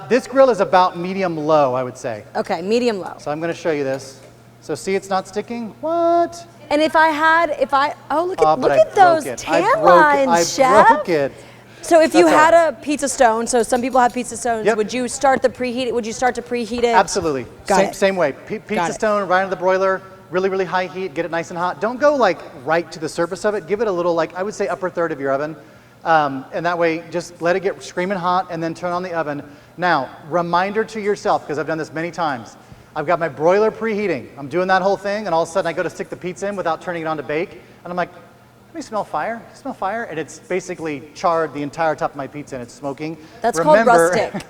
This grill is about medium low, I would say. Okay, medium low. So I'm going to show you this. So see, it's not sticking. What? And look at those tan lines, Chef. I broke it. So if you had a pizza stone, so some people have pizza stones, would you start to preheat it? Absolutely. Same way. Pizza stone right into the broiler, really high heat, get it nice and hot. Don't go like right to the surface of it. Give it a little, like I would say upper third of your oven. And that way, just let it get screaming hot and then turn on the oven. Now, reminder to yourself, because I've done this many times. I've got my broiler preheating. I'm doing that whole thing, and all of a sudden I go to stick the pizza in without turning it on to bake. And I'm like, let me smell fire. Smell fire? And it's basically charred the entire top of my pizza, and it's smoking. That's called rustic.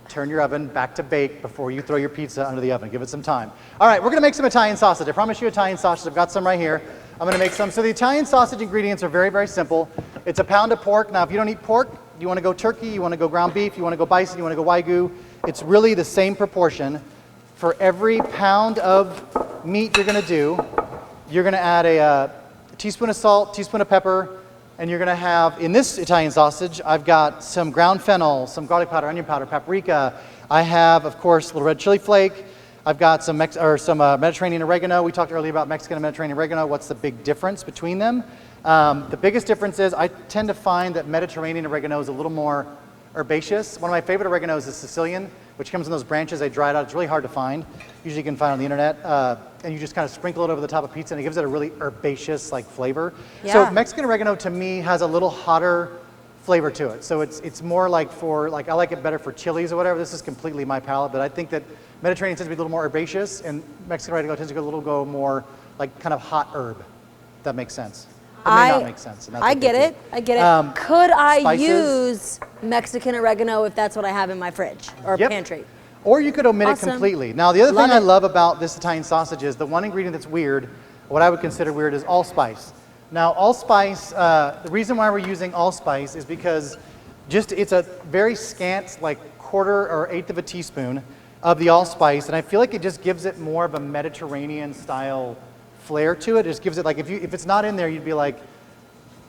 Turn your oven back to bake before you throw your pizza under the oven. Give it some time. All right, we're going to make some Italian sausage. I promise you Italian sausage. I've got some right here. I'm going to make some. So the Italian sausage ingredients are very simple. It's a pound of pork. Now, if you don't eat pork, you want to go turkey, you want to go ground beef, you want to go bison, you want to go Wagyu. It's really the same proportion. For every pound of meat you're going to do, you're going to add a teaspoon of salt, teaspoon of pepper, and you're going to have, in this Italian sausage, I've got some ground fennel, some garlic powder, onion powder, paprika. I have, of course, a little red chili flake. I've got some Mediterranean oregano. We talked earlier about Mexican and Mediterranean oregano. What's the big difference between them? The biggest difference is I tend to find that Mediterranean oregano is a little more herbaceous. One of my favorite oreganos is Sicilian, which comes in those branches. They dry it out. It's really hard to find. Usually you can find it on the internet. And you just kind of sprinkle it over the top of pizza, and it gives it a really herbaceous like flavor. Yeah. So Mexican oregano to me has a little hotter flavor to it. So it's more like for, like, I like it better for chilies or whatever. This is completely my palate, but I think that Mediterranean tends to be a little more herbaceous, and Mexican oregano tends to go more like kind of hot herb. If that makes sense. It may not make sense. I get it. Could I use Mexican oregano if that's what I have in my fridge or pantry? Or you could omit it completely. Now, the other thing I love about this Italian sausage is the one ingredient that's weird, what I would consider weird, is allspice. Now, allspice, the reason why we're using allspice is because it's a very scant, like quarter or eighth of a teaspoon of the allspice, and I feel like it just gives it more of a Mediterranean style flair to it. It just gives it, like, if it's not in there, you'd be like,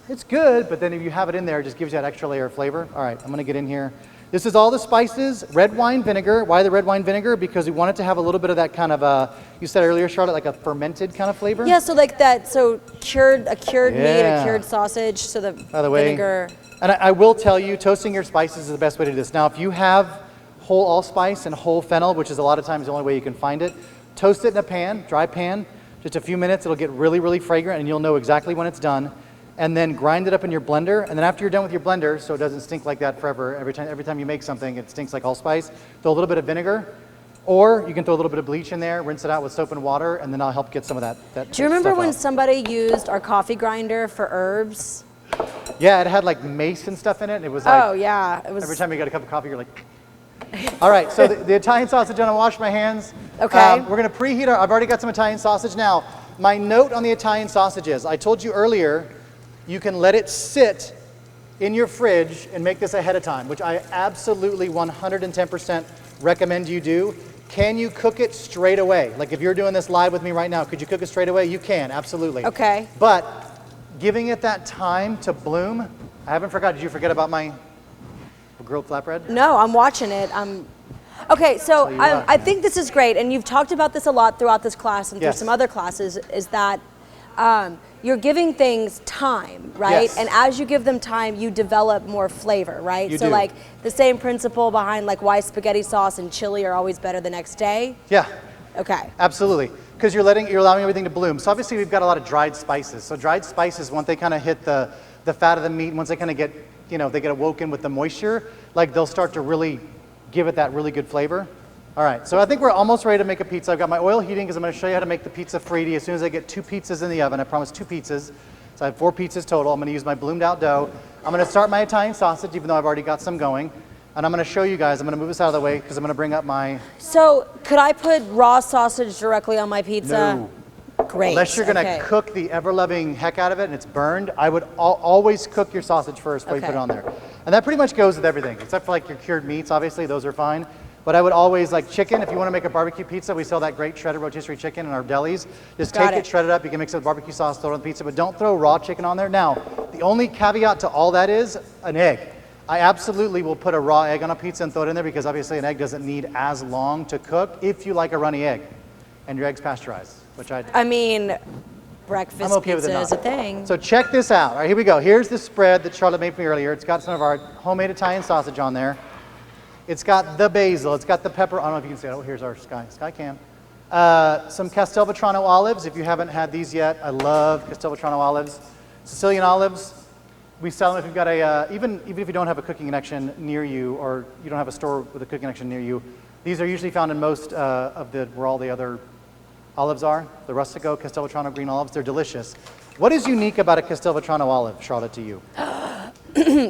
it's good, but then if you have it in there, it just gives you that extra layer of flavor. All right, I'm gonna get in here. This is all the spices, red wine vinegar. Why the red wine vinegar? Because we want it to have a little bit of that kind of, you said earlier, Charlotte, like a fermented kind of flavor? Yeah, so like that, so cured meat, a cured sausage, so the vinegar. And I will tell you, toasting your spices is the best way to do this. Now, if you have whole allspice and whole fennel, which is a lot of times the only way you can find it, toast it in a pan, dry pan, just a few minutes, it'll get really, really fragrant, and you'll know exactly when it's done. And then grind it up in your blender, and then after you're done with your blender, so it doesn't stink like that forever, every time you make something, it stinks like allspice, throw a little bit of vinegar, or you can throw a little bit of bleach in there, rinse it out with soap and water, and then I'll help get some of that Do you remember when out. somebody used our coffee grinder for herbs? Yeah, it had like mace and stuff in it, and it was like, oh yeah, it was. Every time you got a cup of coffee, you're like, all right, so the Italian sausage, I'm gonna wash my hands. Okay. We're gonna preheat I've already got some Italian sausage. Now, my note on the Italian sausage is, I told you earlier, you can let it sit in your fridge and make this ahead of time, which I absolutely 110% recommend you do. Can you cook it straight away? Like if you're doing this live with me right now, could you cook it straight away? You can, absolutely. Okay. But giving it that time to bloom, I haven't forgot. Did you forget about my grilled flatbread? No, I'm watching it. Okay, so I think this is great, and you've talked about this a lot throughout this class and through some other classes, is that you're giving things time, right? Yes. And as you give them time, you develop more flavor, right? You so do. like the same principle behind like why spaghetti sauce and chili are always better the next day? Yeah. Okay. Absolutely, because you're allowing everything to bloom. So obviously we've got a lot of dried spices. So dried spices, once they kind of hit the fat of the meat, once they kind of get, they get awoken with the moisture, like they'll start to really give it that really good flavor. All right, so I think we're almost ready to make a pizza. I've got my oil heating because I'm going to show you how to make the pizza fritti as soon as I get 2 pizzas in the oven. I promised 2 pizzas, so I have 4 pizzas total. I'm going to use my bloomed out dough. I'm going to start my Italian sausage, even though I've already got some going. And I'm going to show you guys. I'm going to move this out of the way because I'm going to bring up my... So could I put raw sausage directly on my pizza? No. Great. Unless you're going to cook the ever-loving heck out of it and it's burned, I would always cook your sausage first before you put it on there. And that pretty much goes with everything, except for like your cured meats, obviously, those are fine. But I would always, like chicken, if you want to make a barbecue pizza, we sell that great shredded rotisserie chicken in our delis. Just take it, shred it up, you can mix it with barbecue sauce, throw it on the pizza, but don't throw raw chicken on there. Now, the only caveat to all that is an egg. I absolutely will put a raw egg on a pizza and throw it in there because obviously an egg doesn't need as long to cook if you like a runny egg and your egg's pasteurized, which I mean, breakfast okay pizza is a thing. So check this out. All right, here we go. Here's the spread that Charlotte made for me earlier. It's got some of our homemade Italian sausage on there. It's got the basil. It's got the pepper. I don't know if you can see it. Oh, here's our Sky Cam. Some Castelvetrano olives. If you haven't had these yet, I love Castelvetrano olives. Sicilian olives. We sell them if you've got a, even if you don't have a cooking connection near you or you don't have a store with a cooking connection near you, these are usually found in most where all the other olives are. The Rustico, Castelvetrano green olives. They're delicious. What is unique about a Castelvetrano olive, Charlotte, to you?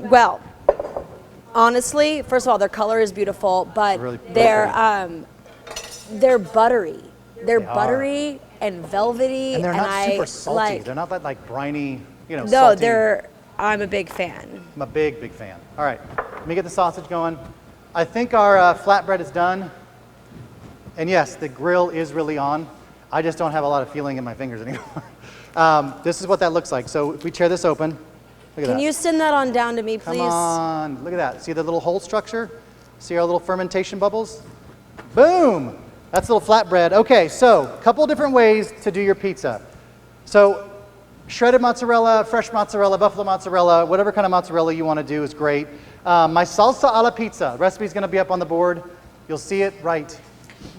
Well, honestly, first of all, their color is beautiful, but really they're buttery. They're buttery and velvety, and they're not super salty. They're not that like briny, salty. No, I'm a big fan. I'm a big, big fan. All right, let me get the sausage going. I think our flatbread is done. And yes, the grill is really on. I just don't have a lot of feeling in my fingers anymore. This is what that looks like. So if we tear this open, look at that. Can you send that on down to me, please? Come on, look at that. See the little hole structure? See our little fermentation bubbles? Boom! That's a little flatbread. Okay, so a couple different ways to do your pizza. So Shredded mozzarella, fresh mozzarella, buffalo mozzarella, whatever kind of mozzarella you want to do is great. My salsa alla pizza. The recipe is going to be up on the board. You'll see it right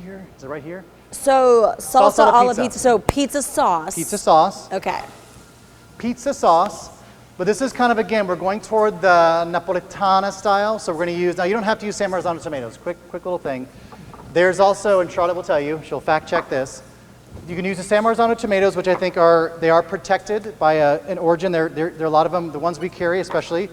here. Is it right here? So salsa alla pizza. So pizza sauce. Pizza sauce. Okay. Pizza sauce. But this is kind of, again, we're going toward the Napoletana style. So we're going to use, now you don't have to use San Marzano tomatoes. Quick little thing. There's also, and Charlotte will tell you, she'll fact check this. You can use the San Marzano tomatoes, which I think they are protected by an origin. There are a lot of them, the ones we carry especially.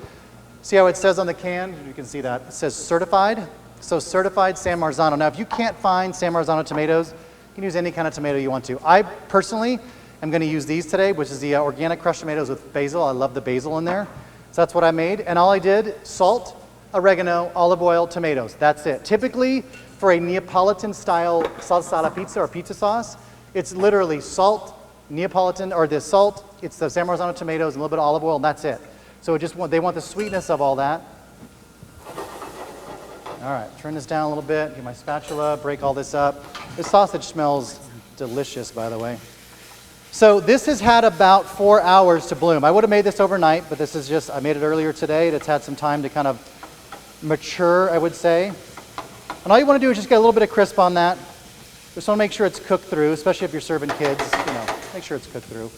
See how it says on the can? You can see that. It says certified. So certified San Marzano. Now, if you can't find San Marzano tomatoes, you can use any kind of tomato you want to. I personally am going to use these today, which is the organic crushed tomatoes with basil. I love the basil in there. So that's what I made. And all I did, salt, oregano, olive oil, tomatoes. That's it. Typically, for a Neapolitan style salsa alla pizza or pizza sauce, it's literally salt, Neapolitan, or the salt, it's the San Marzano tomatoes and a little bit of olive oil, and that's it. So they want the sweetness of all that. All right, turn this down a little bit, get my spatula, break all this up. This sausage smells delicious, by the way. So this has had about 4 hours to bloom. I would have made this overnight, but this is just, I made it earlier today. It's had some time to kind of mature, I would say. And all you want to do is just get a little bit of crisp on that. Just want to make sure it's cooked through, especially if you're serving kids, make sure it's cooked through.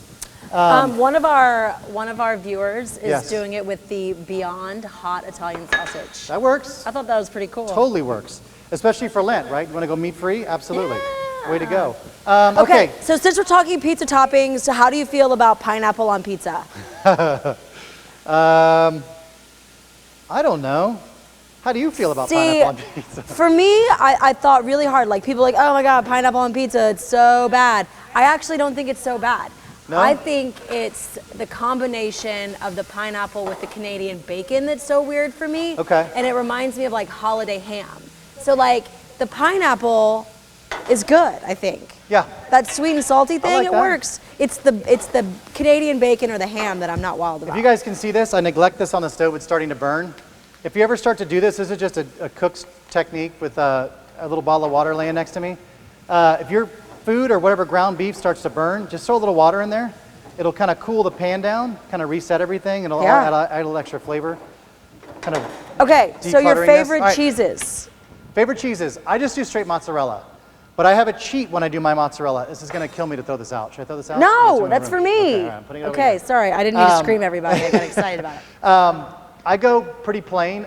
One of our viewers is doing it with the Beyond Hot Italian sausage. That works. I thought that was pretty cool. Totally works, especially for Lent, right? You want to go meat-free? Absolutely. Yeah. Way to go. Okay, so since we're talking pizza toppings, how do you feel about pineapple on pizza? I don't know. How do you feel about pineapple on pizza? For me, I thought really hard. Like people are like, oh my God, pineapple on pizza, it's so bad. I actually don't think it's so bad. No? I think it's the combination of the pineapple with the Canadian bacon that's so weird for me. Okay. And it reminds me of like holiday ham. So like the pineapple is good, I think. Yeah. That sweet and salty thing, like it that. works. It's the Canadian bacon or the ham that I'm not wild about. If you guys can see this, I neglect this on the stove. It's starting to burn. If you ever start to do this is just a cook's technique with a little bottle of water laying next to me. If your food or whatever ground beef starts to burn, just throw a little water in there. It'll kind of cool the pan down, kind of reset everything, and it'll add a little extra flavor. Kind of. Okay, so your favorite cheeses? Favorite cheeses? I just do straight mozzarella. But I have a cheat when I do my mozzarella. This is going to kill me to throw this out. Should I throw this out? No, that's for me. Okay, all right, I'm putting it over okay, here. sorry. I didn't need to scream everybody. I got excited about it. I go pretty plain.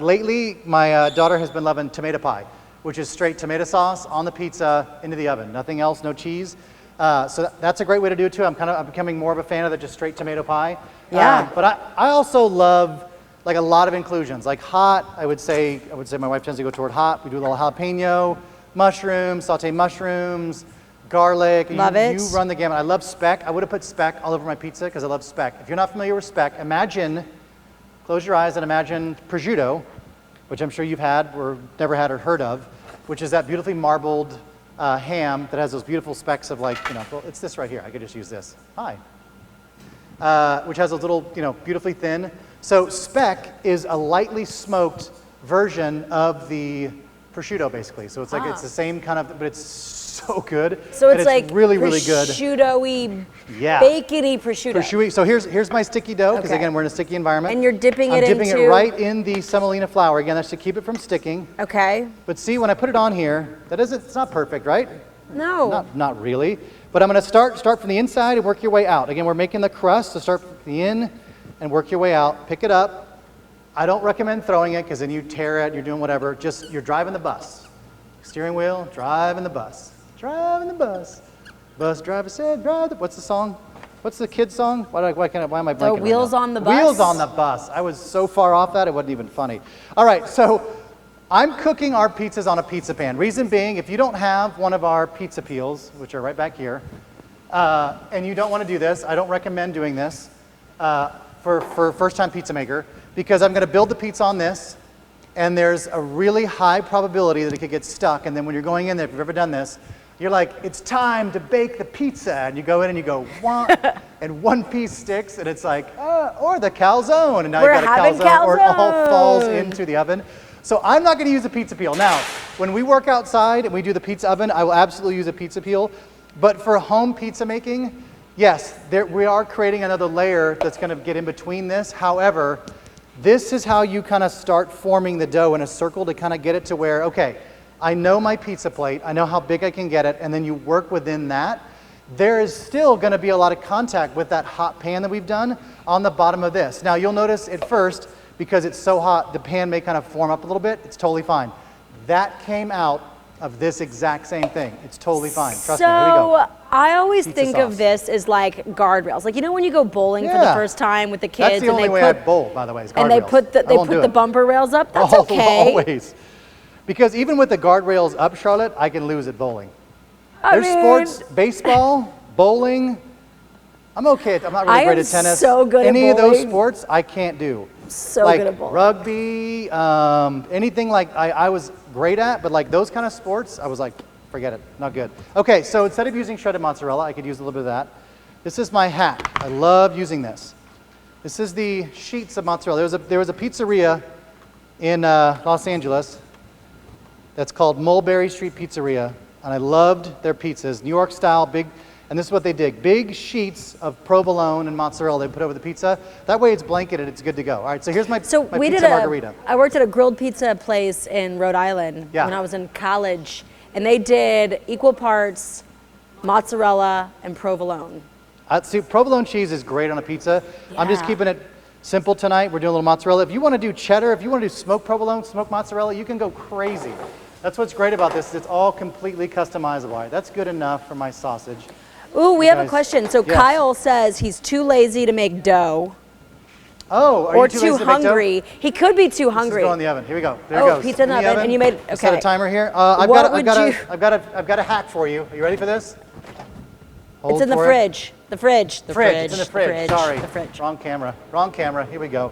Lately, my daughter has been loving tomato pie, which is straight tomato sauce on the pizza into the oven. Nothing else, no cheese. So that's a great way to do it too. I'm becoming more of a fan of the just straight tomato pie. Yeah. But I also love like a lot of inclusions. Like hot, I would say my wife tends to go toward hot. We do a little jalapeno, mushrooms, sauteed mushrooms, garlic. Love it. You run the gamut. I love speck. I would have put speck all over my pizza because I love speck. If you're not familiar with speck, close your eyes and imagine prosciutto, which I'm sure you've had or never had or heard of, which is that beautifully marbled ham that has those beautiful specks of like, well, it's this right here. I could just use this. Hi. Which has those little, beautifully thin. So speck is a lightly smoked version of the prosciutto, basically. So it's like it's the same kind of, but it's so good. So it's like really, really good. Prosciutto-y, bacony prosciutto. So here's my sticky dough, because again, we're in a sticky environment. And you're dipping I'm dipping it right in the semolina flour. Again, that's to keep it from sticking. Okay. But see, when I put it on here, it's not perfect, right? No. Not really. But I'm going to start from the inside and work your way out. Again, we're making the crust, so start from the in and work your way out. Pick it up. I don't recommend throwing it, because then you tear it, you're doing whatever. Just, you're driving the bus. Steering wheel, driving the bus. Driving the bus. Bus driver said, drive the... What's the song? What's the kid's song? Why am I blanking The Wheels right now? on the Bus? Wheels on the Bus. I was so far off that, it wasn't even funny. All right, so I'm cooking our pizzas on a pizza pan. Reason being, if you don't have one of our pizza peels, which are right back here, and you don't want to do this, I don't recommend doing this for a first-time pizza maker, because I'm going to build the pizza on this, and there's a really high probability that it could get stuck, and then when you're going in there, if you've ever done this, you're like, it's time to bake the pizza, and you go in and you go, wah, and one piece sticks, and it's like, or the calzone, and now you've got a calzone, or it all falls into the oven. So I'm not going to use a pizza peel. Now, when we work outside and we do the pizza oven, I will absolutely use a pizza peel, but for home pizza making, Yes, we are creating another layer that's going to get in between this. However, this is how you kind of start forming the dough in a circle to kind of get it to where, okay, I know my pizza plate, I know how big I can get it, and then you work within that. There is still going to be a lot of contact with that hot pan that we've done on the bottom of this. Now, you'll notice at first, because it's so hot, the pan may kind of form up a little bit. It's totally fine. That came out of this exact same thing. It's totally fine. Trust me. Here we go. I always Pizza think sauce. of this as like guardrails. Like, you know when you go bowling for the first time with the kids, That's the only way I bowl, by the way, is guardrails. and they put the bumper rails up? That's okay. Always. Because even with the guardrails up, Charlotte, I can lose at bowling. There's sports, baseball, bowling. I'm okay. I'm not really great at tennis. I am so good at bowling. Any of those sports, I can't do. So like good at bowling. Rugby, anything like I was great at, but like those kind of sports, I was like, forget it, not good. Okay, so instead of using shredded mozzarella, I could use a little bit of that. This is my hack. I love using this. This is the sheets of mozzarella. There was a pizzeria in Los Angeles that's called Mulberry Street Pizzeria, and I loved their pizzas, New York style, big. And this is what they did. Big sheets of provolone and mozzarella they put over the pizza. That way it's blanketed, it's good to go. All right, so here's my pizza margarita. I worked at a grilled pizza place in Rhode Island when I was in college, and they did equal parts mozzarella and provolone. See, provolone cheese is great on a pizza. Yeah. I'm just keeping it simple tonight. We're doing a little mozzarella. If you want to do cheddar, if you want to do smoked provolone, smoked mozzarella, you can go crazy. That's what's great about this. It's all completely customizable. All right, that's good enough for my sausage. Ooh, we have a question. So Kyle says he's too lazy to make dough. Oh, are you too lazy to make hungry? He could be too hungry. Let's go in the oven. Here we go. There it goes. Pizza in the oven, and you made okay. Set a timer here. I've got a hack for you. Are you ready for this? It's in the fridge. The fridge. It's in the fridge. Sorry. The fridge. Wrong camera. Wrong camera. Here we go.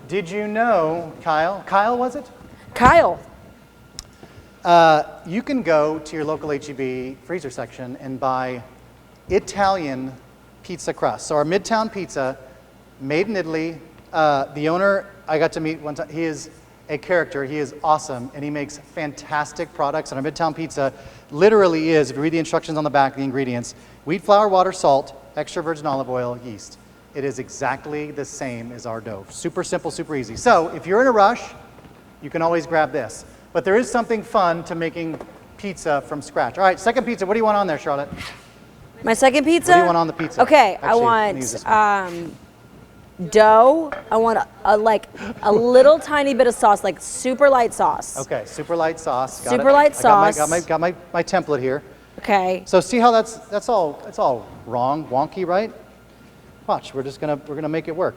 Did you know, Kyle? Kyle, was it? Kyle. You can go to your local HEB freezer section and buy Italian pizza crust. So our Midtown pizza, made in Italy. The owner I got to meet one time. He is a character. He is awesome, and he makes fantastic products. And our Midtown pizza literally is, if you read the instructions on the back, the ingredients: wheat flour, water, salt, extra virgin olive oil, yeast. It is exactly the same as our dough. Super simple, super easy. So if you're in a rush, you can always grab this. But there is something fun to making pizza from scratch. All right, second pizza. What do you want on there, Charlotte? My second pizza? What do you want on the pizza? Okay, I want dough. I want a little tiny bit of sauce, like super light sauce. Okay, super light sauce. Super light sauce. Got my template here. Okay. So see how that's all wrong, wonky, right? Watch, we're gonna make it work.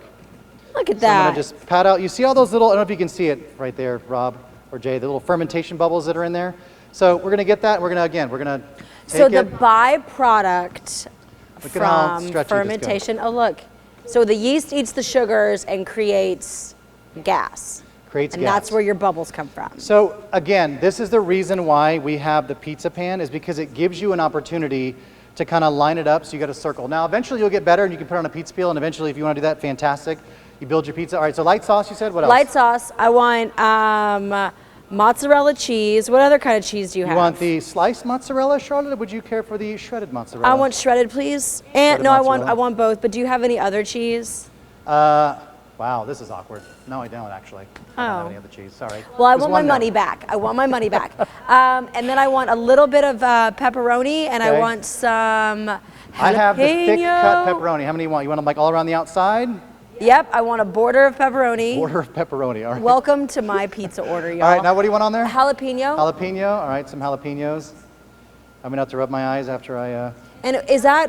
Look at that. I'm gonna just pat out. You see all those little, I don't know if you can see it right there, Rob or Jay, the little fermentation bubbles that are in there. So we're gonna get that, and we're gonna take so the byproduct from fermentation. fermentation, oh look. So the yeast eats the sugars and creates gas. And that's where your bubbles come from. So again, this is the reason why we have the pizza pan, is because it gives you an opportunity to kind of line it up so you got a circle. Now eventually you'll get better and you can put it on a pizza peel, and eventually if you want to do that, fantastic. You build your pizza. All right, so light sauce, you said? What else? Light sauce. I want mozzarella cheese. What other kind of cheese do you have? You want the sliced mozzarella, Charlotte, or would you care for the shredded mozzarella? I want shredded, please. And shredded no, mozzarella. I want both. But do you have any other cheese? Wow, this is awkward. No, I don't actually. I don't have any other cheese. Sorry. Well, I want my money back. I want my money back. And then I want a little bit of pepperoni, and I want some jalapeno. I have the thick cut pepperoni. How many do you want? You want them like all around the outside? Yep, I want a border of pepperoni. Border of pepperoni, all right. Welcome to my pizza order, y'all. All right, now what do you want on there? Jalapeno. Jalapeno, all right, some jalapenos. I'm gonna have to rub my eyes after I... And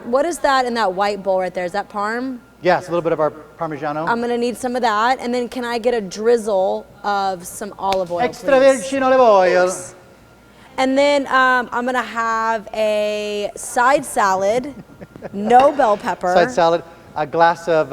what is that in that white bowl right there? Is that parm? Yes, a little bit of our Parmigiano. I'm gonna need some of that. And then can I get a drizzle of some olive oil, Extra please? virgin olive oil. Thanks. And then I'm gonna have a side salad, no bell pepper. Side salad. A glass of,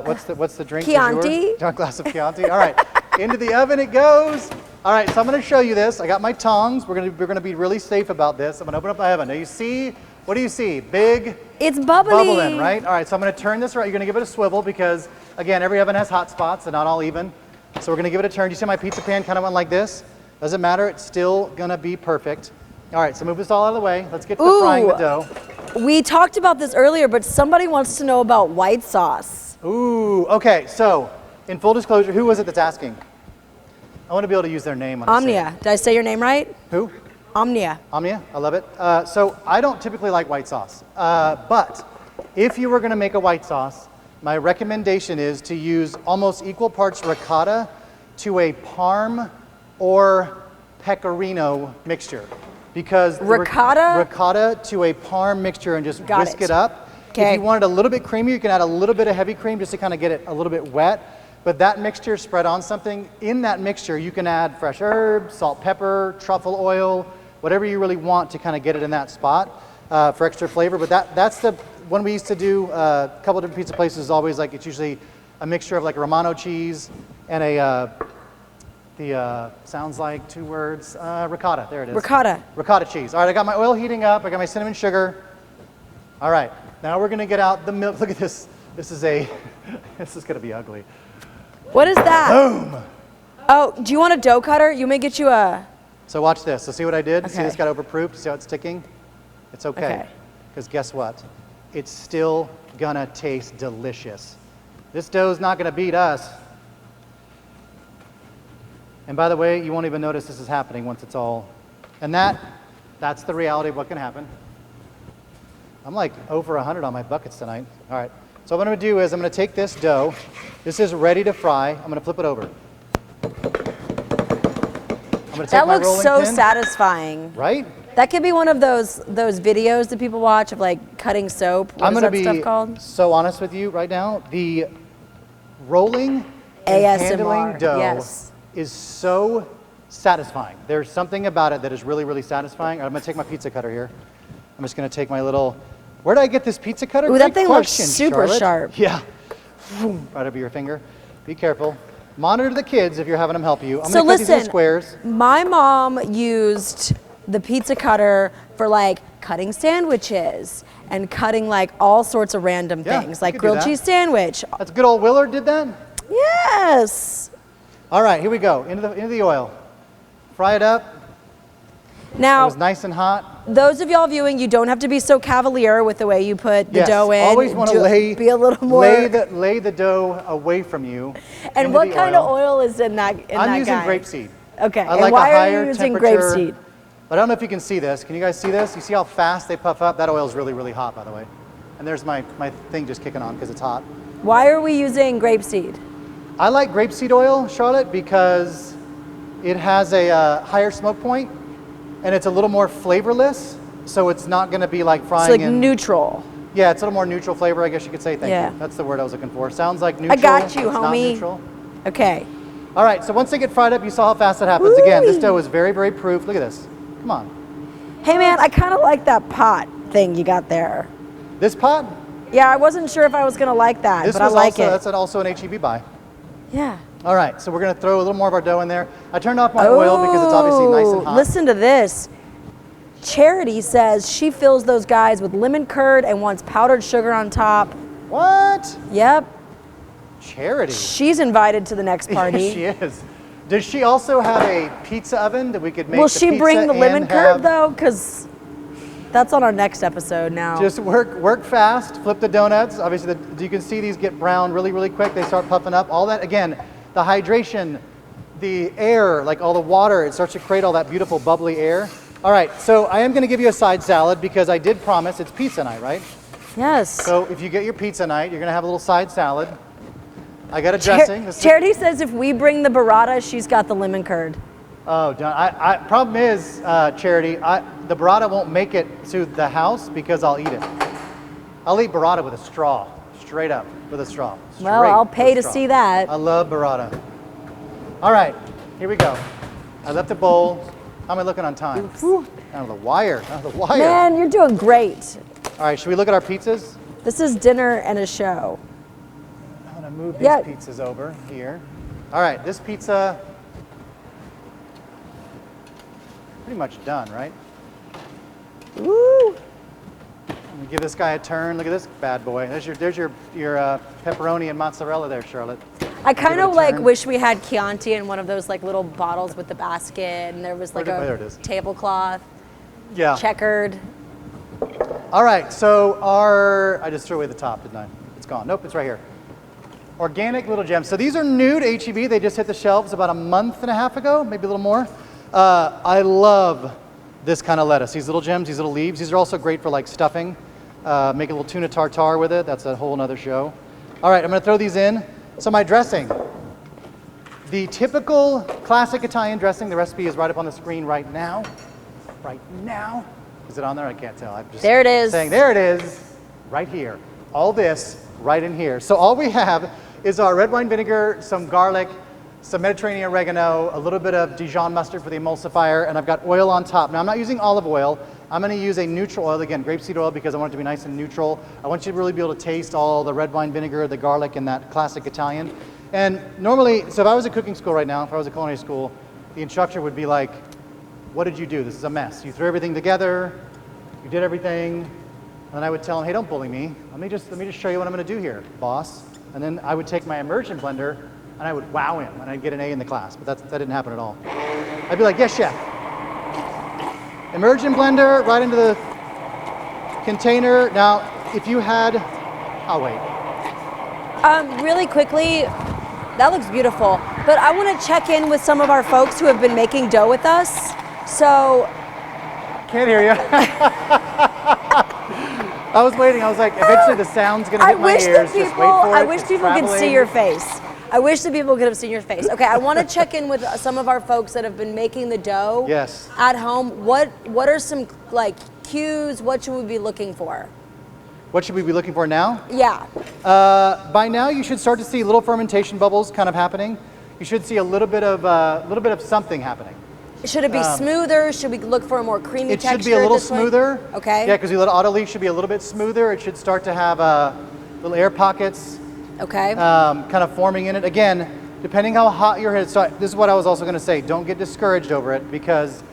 what's the drink? Chianti. A glass of Chianti. All right, into the oven it goes. All right, so I'm going to show you this. I got my tongs. We're going to be really safe about this. I'm going to open up my oven. Now you see, what do you see? Big. It's bubbling. Bubbling, right? All right, so I'm going to turn this around. You're going to give it a swivel because, again, every oven has hot spots and not all even. So we're going to give it a turn. You see my pizza pan kind of went like this? Doesn't matter. It's still going to be perfect. All right, so move this all out of the way. Let's get to frying the dough. We talked about this earlier, but somebody wants to know about white sauce. Ooh, okay, so in full disclosure, who was it that's asking? I want to be able to use their name. Omnia. Did I say your name right? Who? Omnia. Omnia, I love it. So I don't typically like white sauce, but if you were going to make a white sauce, my recommendation is to use almost equal parts ricotta to a parm or pecorino mixture. Because ricotta to a parm mixture and just whisk it up. If you want it a little bit creamy, you can add a little bit of heavy cream just to kind of get it a little bit wet. But that mixture spread on something, in that mixture you can add fresh herbs, salt, pepper, truffle oil, whatever you really want to kind of get it in that spot for extra flavor. But that's the one we used to do. A couple different pizza places always like, it's usually a mixture of like Romano cheese and sounds like 2 words, ricotta, there it is. Ricotta cheese. All right, I got my oil heating up, I got my cinnamon sugar. All right, now we're gonna get out the milk. Look at this, this is gonna be ugly. What is that? Boom! Oh, do you want a dough cutter? You may get you a... So watch this, so see what I did? Okay. See this got overproofed, see how it's sticking? It's okay, because guess what? It's still gonna taste delicious. This dough's not gonna beat us. And by the way, you won't even notice this is happening once it's all, and that's the reality of what can happen. I'm like over 100 on my buckets tonight. All right, so what I'm gonna do is I'm gonna take this dough. This is ready to fry. I'm gonna flip it over. I'm gonna take that my looks rolling so pin, satisfying. right? That could be one of those videos that people watch of like cutting soap. What is that stuff called? I'm gonna be so honest with you right now. The rolling and handling dough is so satisfying. There's something about it that is really, really satisfying. I'm gonna take my pizza cutter here. I'm just gonna take my little, where did I get this pizza cutter? Ooh, that thing looks super Charlotte. sharp. Yeah, right over your finger. Be careful. Monitor the kids if you're having them help you. I'm so gonna cut these listen, in squares. My mom used the pizza cutter for like cutting sandwiches and cutting like all sorts of random things, like grilled cheese sandwich. That's good old Willard did that? Yes. All right, here we go, into the oil. Fry it up. Now, it was nice and hot. Those of y'all viewing, you don't have to be so cavalier with the way you put the dough in. Always want to be a little more. Lay the dough away from you. And what kind of oil is in that? I'm using grapeseed. Okay. I like why a higher are you using temperature. grapeseed? But I don't know if you can see this. Can you guys see this? You see how fast they puff up? That oil is really, really hot, by the way. And there's my thing just kicking on because it's hot. Why are we using grapeseed? I like grapeseed oil, Charlotte, because it has a higher smoke point and it's a little more flavorless. So it's not going to be like frying. It's like neutral. Yeah, it's a little more neutral flavor, I guess you could say. Thank you. That's the word I was looking for. Sounds like neutral. I got you, it's homie. Not neutral. Okay. All right, so once they get fried up, you saw how fast that happens. Again, this dough is very, very proof. Look at this. Come on. Hey man, I kind of like that pot thing you got there. This pot? Yeah, I wasn't sure if I was going to like that, but I like it. That's also an HEB buy. Yeah. All right, so we're going to throw a little more of our dough in there. I turned off my oil because it's obviously nice and hot. Listen to this. Charity says she fills those guys with lemon curd and wants powdered sugar on top. What? Yep. Charity. She's invited to the next party. Yes, she is. Does she also have a pizza oven that we could make? Will she bring the lemon curd though? Because that's on our next episode now. Just work fast, flip the donuts. Obviously, you can see these get brown really, really quick. They start puffing up. All that, again, the hydration, the air, like all the water, it starts to create all that beautiful bubbly air. All right, so I am going to give you a side salad because I did promise it's pizza night, right? Yes. So if you get your pizza night, you're going to have a little side salad. I got a dressing. Charity says if we bring the burrata, she's got the lemon curd. Oh, John. Problem is, Charity, the burrata won't make it to the house because I'll eat it. I'll eat burrata with a straw, straight up with a straw. Well, I'll pay to see that. I love burrata. All right, here we go. I left the bowl. How am I looking on time? Down to the wire. Down to the wire. Man, you're doing great. All right, should we look at our pizzas? This is dinner and a show. I'm gonna move these pizzas over here. All right, this pizza, pretty much done, right? Woo! Let me give this guy a turn. Look at this bad boy. There's your pepperoni and mozzarella there, Charlotte. I kind of like wish we had Chianti in one of those like little bottles with the basket, and there was like a tablecloth. Yeah. Checkered. All right, so I just threw away the top, didn't I? It's gone. Nope, it's right here. Organic little gems. So these are new to HEB. They just hit the shelves about a month and a half ago, maybe a little more. I love this kind of lettuce. These little gems, these little leaves. These are also great for like stuffing. Make a little tuna tartare with it. That's a whole nother show. All right, I'm gonna throw these in. So my dressing. The typical classic Italian dressing, the recipe is right up on the screen right now. Right now. Is it on there? I can't tell. I'm just there it is. Saying, there it is, right here. All this right in here. So all we have is our red wine vinegar, some garlic, some Mediterranean oregano, a little bit of Dijon mustard for the emulsifier, and I've got oil on top. Now I'm not using olive oil. I'm going to use a neutral oil, again, grapeseed oil, because I want it to be nice and neutral. I want you to really be able to taste all the red wine vinegar, the garlic, and that classic Italian. And normally, so if I was at cooking school right now, if I was at culinary school, the instructor would be like, what did you do? This is a mess. You threw everything together, you did everything, and I would tell him, hey, don't bully me. Let me just show you what I'm going to do here, boss. And then I would take my immersion blender and I would wow him, and I'd get an A in the class. But that didn't happen at all. I'd be like, yes, chef. Immersion blender right into the container. Now, if you had, I'll wait. Really quickly, that looks beautiful. But I want to check in with some of our folks who have been making dough with us. So. Can't hear you. I was waiting. I was like, eventually the sound's going to hit my ears. Just wait for it. I wish people could see your face. I wish the people could have seen your face. Okay, I want to check in with some of our folks that have been making the dough at home. What are some like cues? What should we be looking for? What should we be looking for now? Yeah. By now you should start to see little fermentation bubbles kind of happening. You should see a little bit of something happening. Should it be smoother? Should we look for a more creamy texture? It should be a little smoother. Okay. Yeah, because you let auto leak should be a little bit smoother. It should start to have little air pockets. Okay. Kind of forming in it. Again, depending how hot your head. So this is what I was also going to say. Don't get discouraged over it, because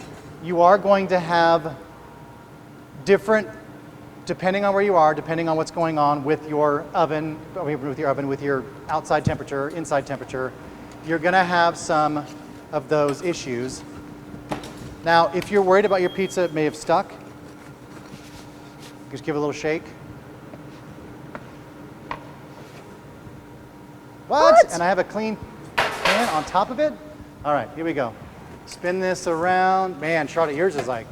you are going to have different, depending on where you are, depending on what's going on with your oven, with your outside temperature, inside temperature, you're going to have some of those issues. Now, if you're worried about your pizza may have stuck, just give it a little shake. What? And I have a clean pan on top of it. All right, here we go. Spin this around. Man, Charlotte, yours is like,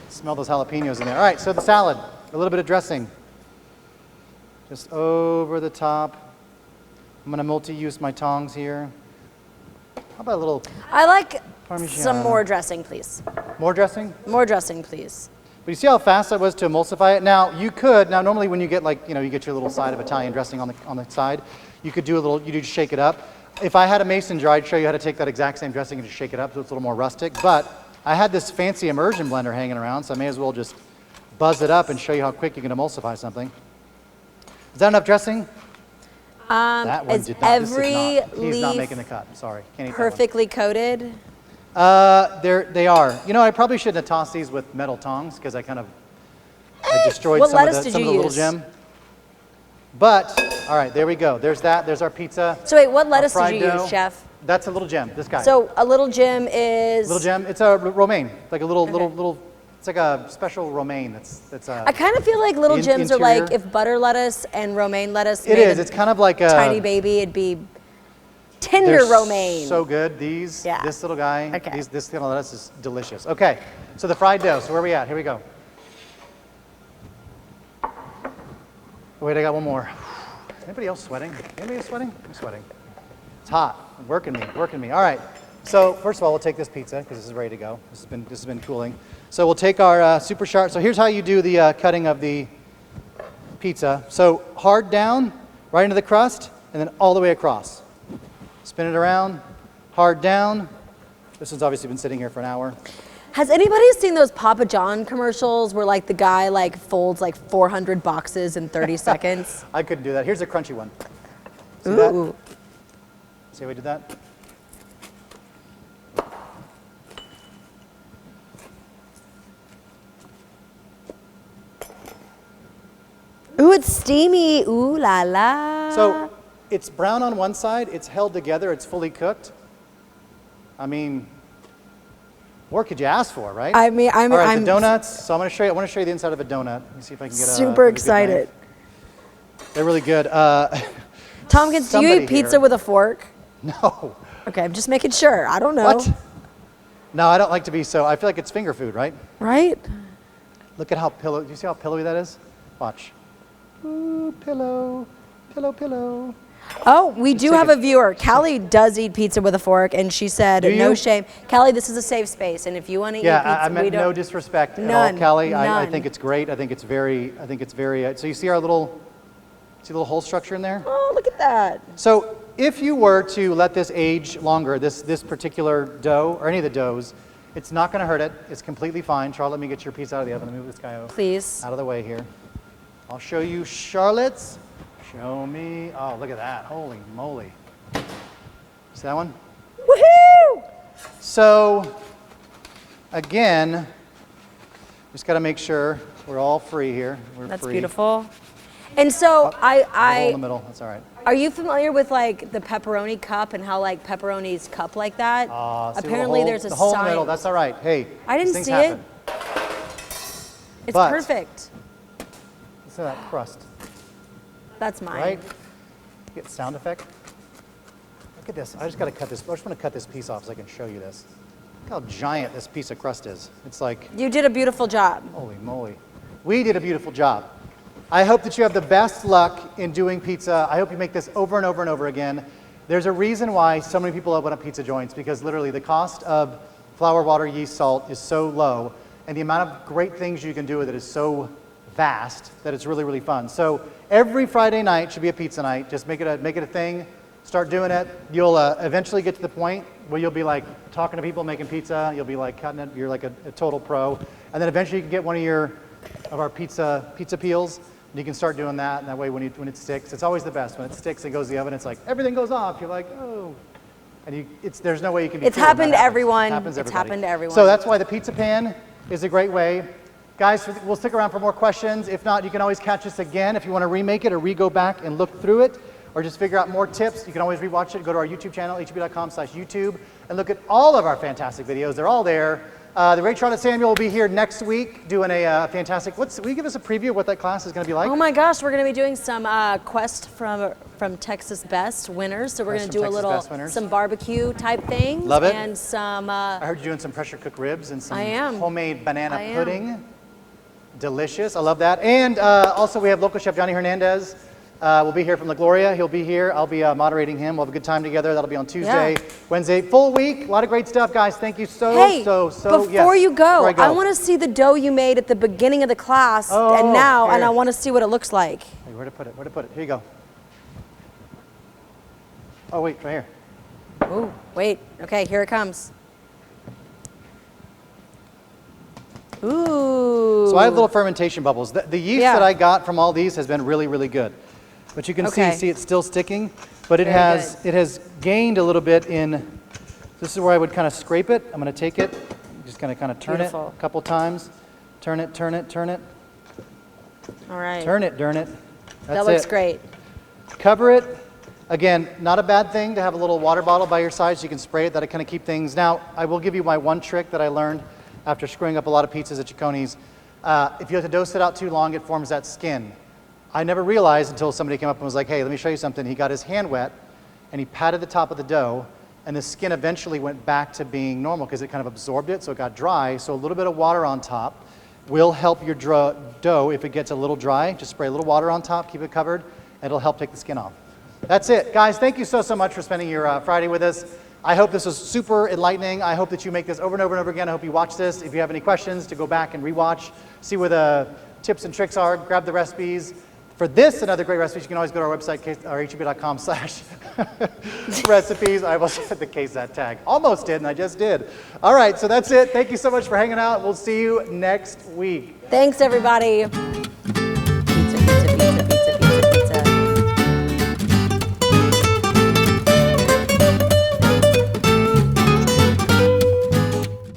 smell those jalapenos in there. All right, so the salad, a little bit of dressing. Just over the top. I'm gonna multi-use my tongs here. How about a little I like Parmesan. some more dressing, please. More dressing? More dressing, please. But you see how fast that was to emulsify it? Now, normally when you get you get your little side of Italian dressing on the side, you could do a little, you do shake it up. If I had a mason jar, I'd show you how to take that exact same dressing and just shake it up so it's a little more rustic. But I had this fancy immersion blender hanging around, so I may as well just buzz it up and show you how quick you can emulsify something. Is that enough dressing? That one did not. He's not making the cut. Sorry, can't eat perfectly coated? They are. You know, I probably shouldn't have tossed these with metal tongs because I destroyed some of the little gem. But all right, there we go. There's that. There's our pizza. So wait, what lettuce did you use, chef? That's a little gem. This guy. So a little gem is. Little gem. It's a romaine, like a little. It's like a special romaine. I kind of feel like little gems are like if butter lettuce and romaine lettuce. It is. It's kind of like a tiny baby. It'd be tender romaine. So good. This little guy. Okay. This kind of lettuce is delicious. Okay. So the fried dough. So where are we at? Here we go. Wait, I got one more. Anybody else sweating? Anybody else sweating? I'm sweating. It's hot. Working me. All right. So first of all, we'll take this pizza because this is ready to go. This has been cooling. So we'll take our super sharp. So here's how you do the cutting of the pizza. So hard down, right into the crust, and then all the way across. Spin it around, hard down. This one's obviously been sitting here for an hour. Has anybody seen those Papa John commercials where like the guy like folds like 400 boxes in 30 seconds? I couldn't do that. Here's a crunchy one. See Ooh. that? See how we did that? Ooh, it's steamy. Ooh la la. So it's brown on one side, it's held together, it's fully cooked. I mean, What could you ask for, right? I mean, All right, I'm the donuts. So I'm going to show you. I want to show you the inside of a donut. Let me see if I can get super excited. They're really good. Tompkins, do you eat pizza with a fork? No. Okay, I'm just making sure. I don't know. What? No, I don't like to be so. I feel like it's finger food, right? Right? Look at how pillow. Do you see how pillowy that is? Watch. Ooh, pillow, pillow, pillow. Oh, we do have a viewer. Callie does eat pizza with a fork, and she said, no shame. Callie, this is a safe space, and if you want to eat pizza, I meant no disrespect at all, Callie. I think it's great. I think it's very, so you see our little hole structure in there? Oh, look at that. So if you were to let this age longer, this particular dough, or any of the doughs, it's not going to hurt it. It's completely fine. Charlotte, let me get your piece out of the oven. Let me move this guy over. Please. Out of the way here. I'll show you Charlotte's. Show me. Oh, look at that. Holy moly. See that one? Woohoo! So, again, just got to make sure we're all free here. That's beautiful. And so hole in the middle. That's all right. Are you familiar with like the pepperoni cup and how like pepperonis cup like that? Apparently there's a hole in the middle. That's all right. Hey, I didn't see it. It's perfect. Listen to that crust. That's mine. Right? Get sound effect. Look at this. I just got to cut this. I just want to cut this piece off so I can show you this. Look how giant this piece of crust is. It's like. You did a beautiful job. Holy moly. We did a beautiful job. I hope that you have the best luck in doing pizza. I hope you make this over and over and over again. There's a reason why so many people open up pizza joints, because literally the cost of flour, water, yeast, salt is so low, and the amount of great things you can do with it is so vast that it's really, really fun. So every Friday night should be a pizza night. Just make it a thing. Start doing it. You'll eventually get to the point where you'll be like talking to people making pizza. You'll be like cutting it. You're like a total pro. And then eventually you can get one of our pizza peels. And you can start doing that, and that way when it sticks, it's always the best. When it sticks and goes in the oven, it's like everything goes off. You're like, oh. And there's no way you can be. It's happened to everyone. It's happened to everyone. So that's why the pizza pan is a great way. Guys, we'll stick around for more questions. If not, you can always catch us again. If you want to remake it or re-go back and look through it, or just figure out more tips, you can always rewatch it. Go to our YouTube channel, hb.com/YouTube, and look at all of our fantastic videos. They're all there. The great Charlotte Samuel will be here next week doing a fantastic, will you give us a preview of what that class is going to be like? Oh my gosh, we're going to be doing some quest from Texas Best winners. So we're going to do some barbecue type things. Love it. And some. I heard you doing some pressure cooked ribs and some homemade banana pudding. Delicious. I love that. And also we have local chef Johnny Hernandez. Will be here from La Gloria. He'll be here. I'll be moderating him. We'll have a good time together. That'll be on Tuesday, Wednesday. Full week. A lot of great stuff, guys. Thank you so before you go, I want to see the dough you made at the beginning of the class and I want to see what it looks like. Hey, where to put it? Here you go. Oh, wait, right here. Oh, wait. Okay, here it comes. Ooh. So I have little fermentation bubbles. The yeast that I got from all these has been really, really good. But you can see it's still sticking, but it has gained a little bit in, this is where I would kind of scrape it. I'm going to take it, just going to kind of turn it a couple times. Turn it. All right. Turn it. That looks great. Cover it. Again, not a bad thing to have a little water bottle by your side so you can spray it. That'll kind of keep things. Now, I will give you my one trick that I learned after screwing up a lot of pizzas at Cicconi's. If you have to dose it out too long, it forms that skin. I never realized until somebody came up and was like, hey, let me show you something. He got his hand wet and he patted the top of the dough, and the skin eventually went back to being normal because it kind of absorbed it, so it got dry. So a little bit of water on top will help your dough if it gets a little dry. Just spray a little water on top, keep it covered, and it'll help take the skin off. That's it. Guys, thank you so much for spending your Friday with us. I hope this was super enlightening. I hope that you make this over and over and over again. I hope you watch this. If you have any questions, to go back and rewatch, see where the tips and tricks are, grab the recipes. For this and other great recipes, you can always go to our website, hb.com/recipes. I almost said the KSAT tag. Almost did, and I just did. All right, so that's it. Thank you so much for hanging out. We'll see you next week. Thanks, everybody.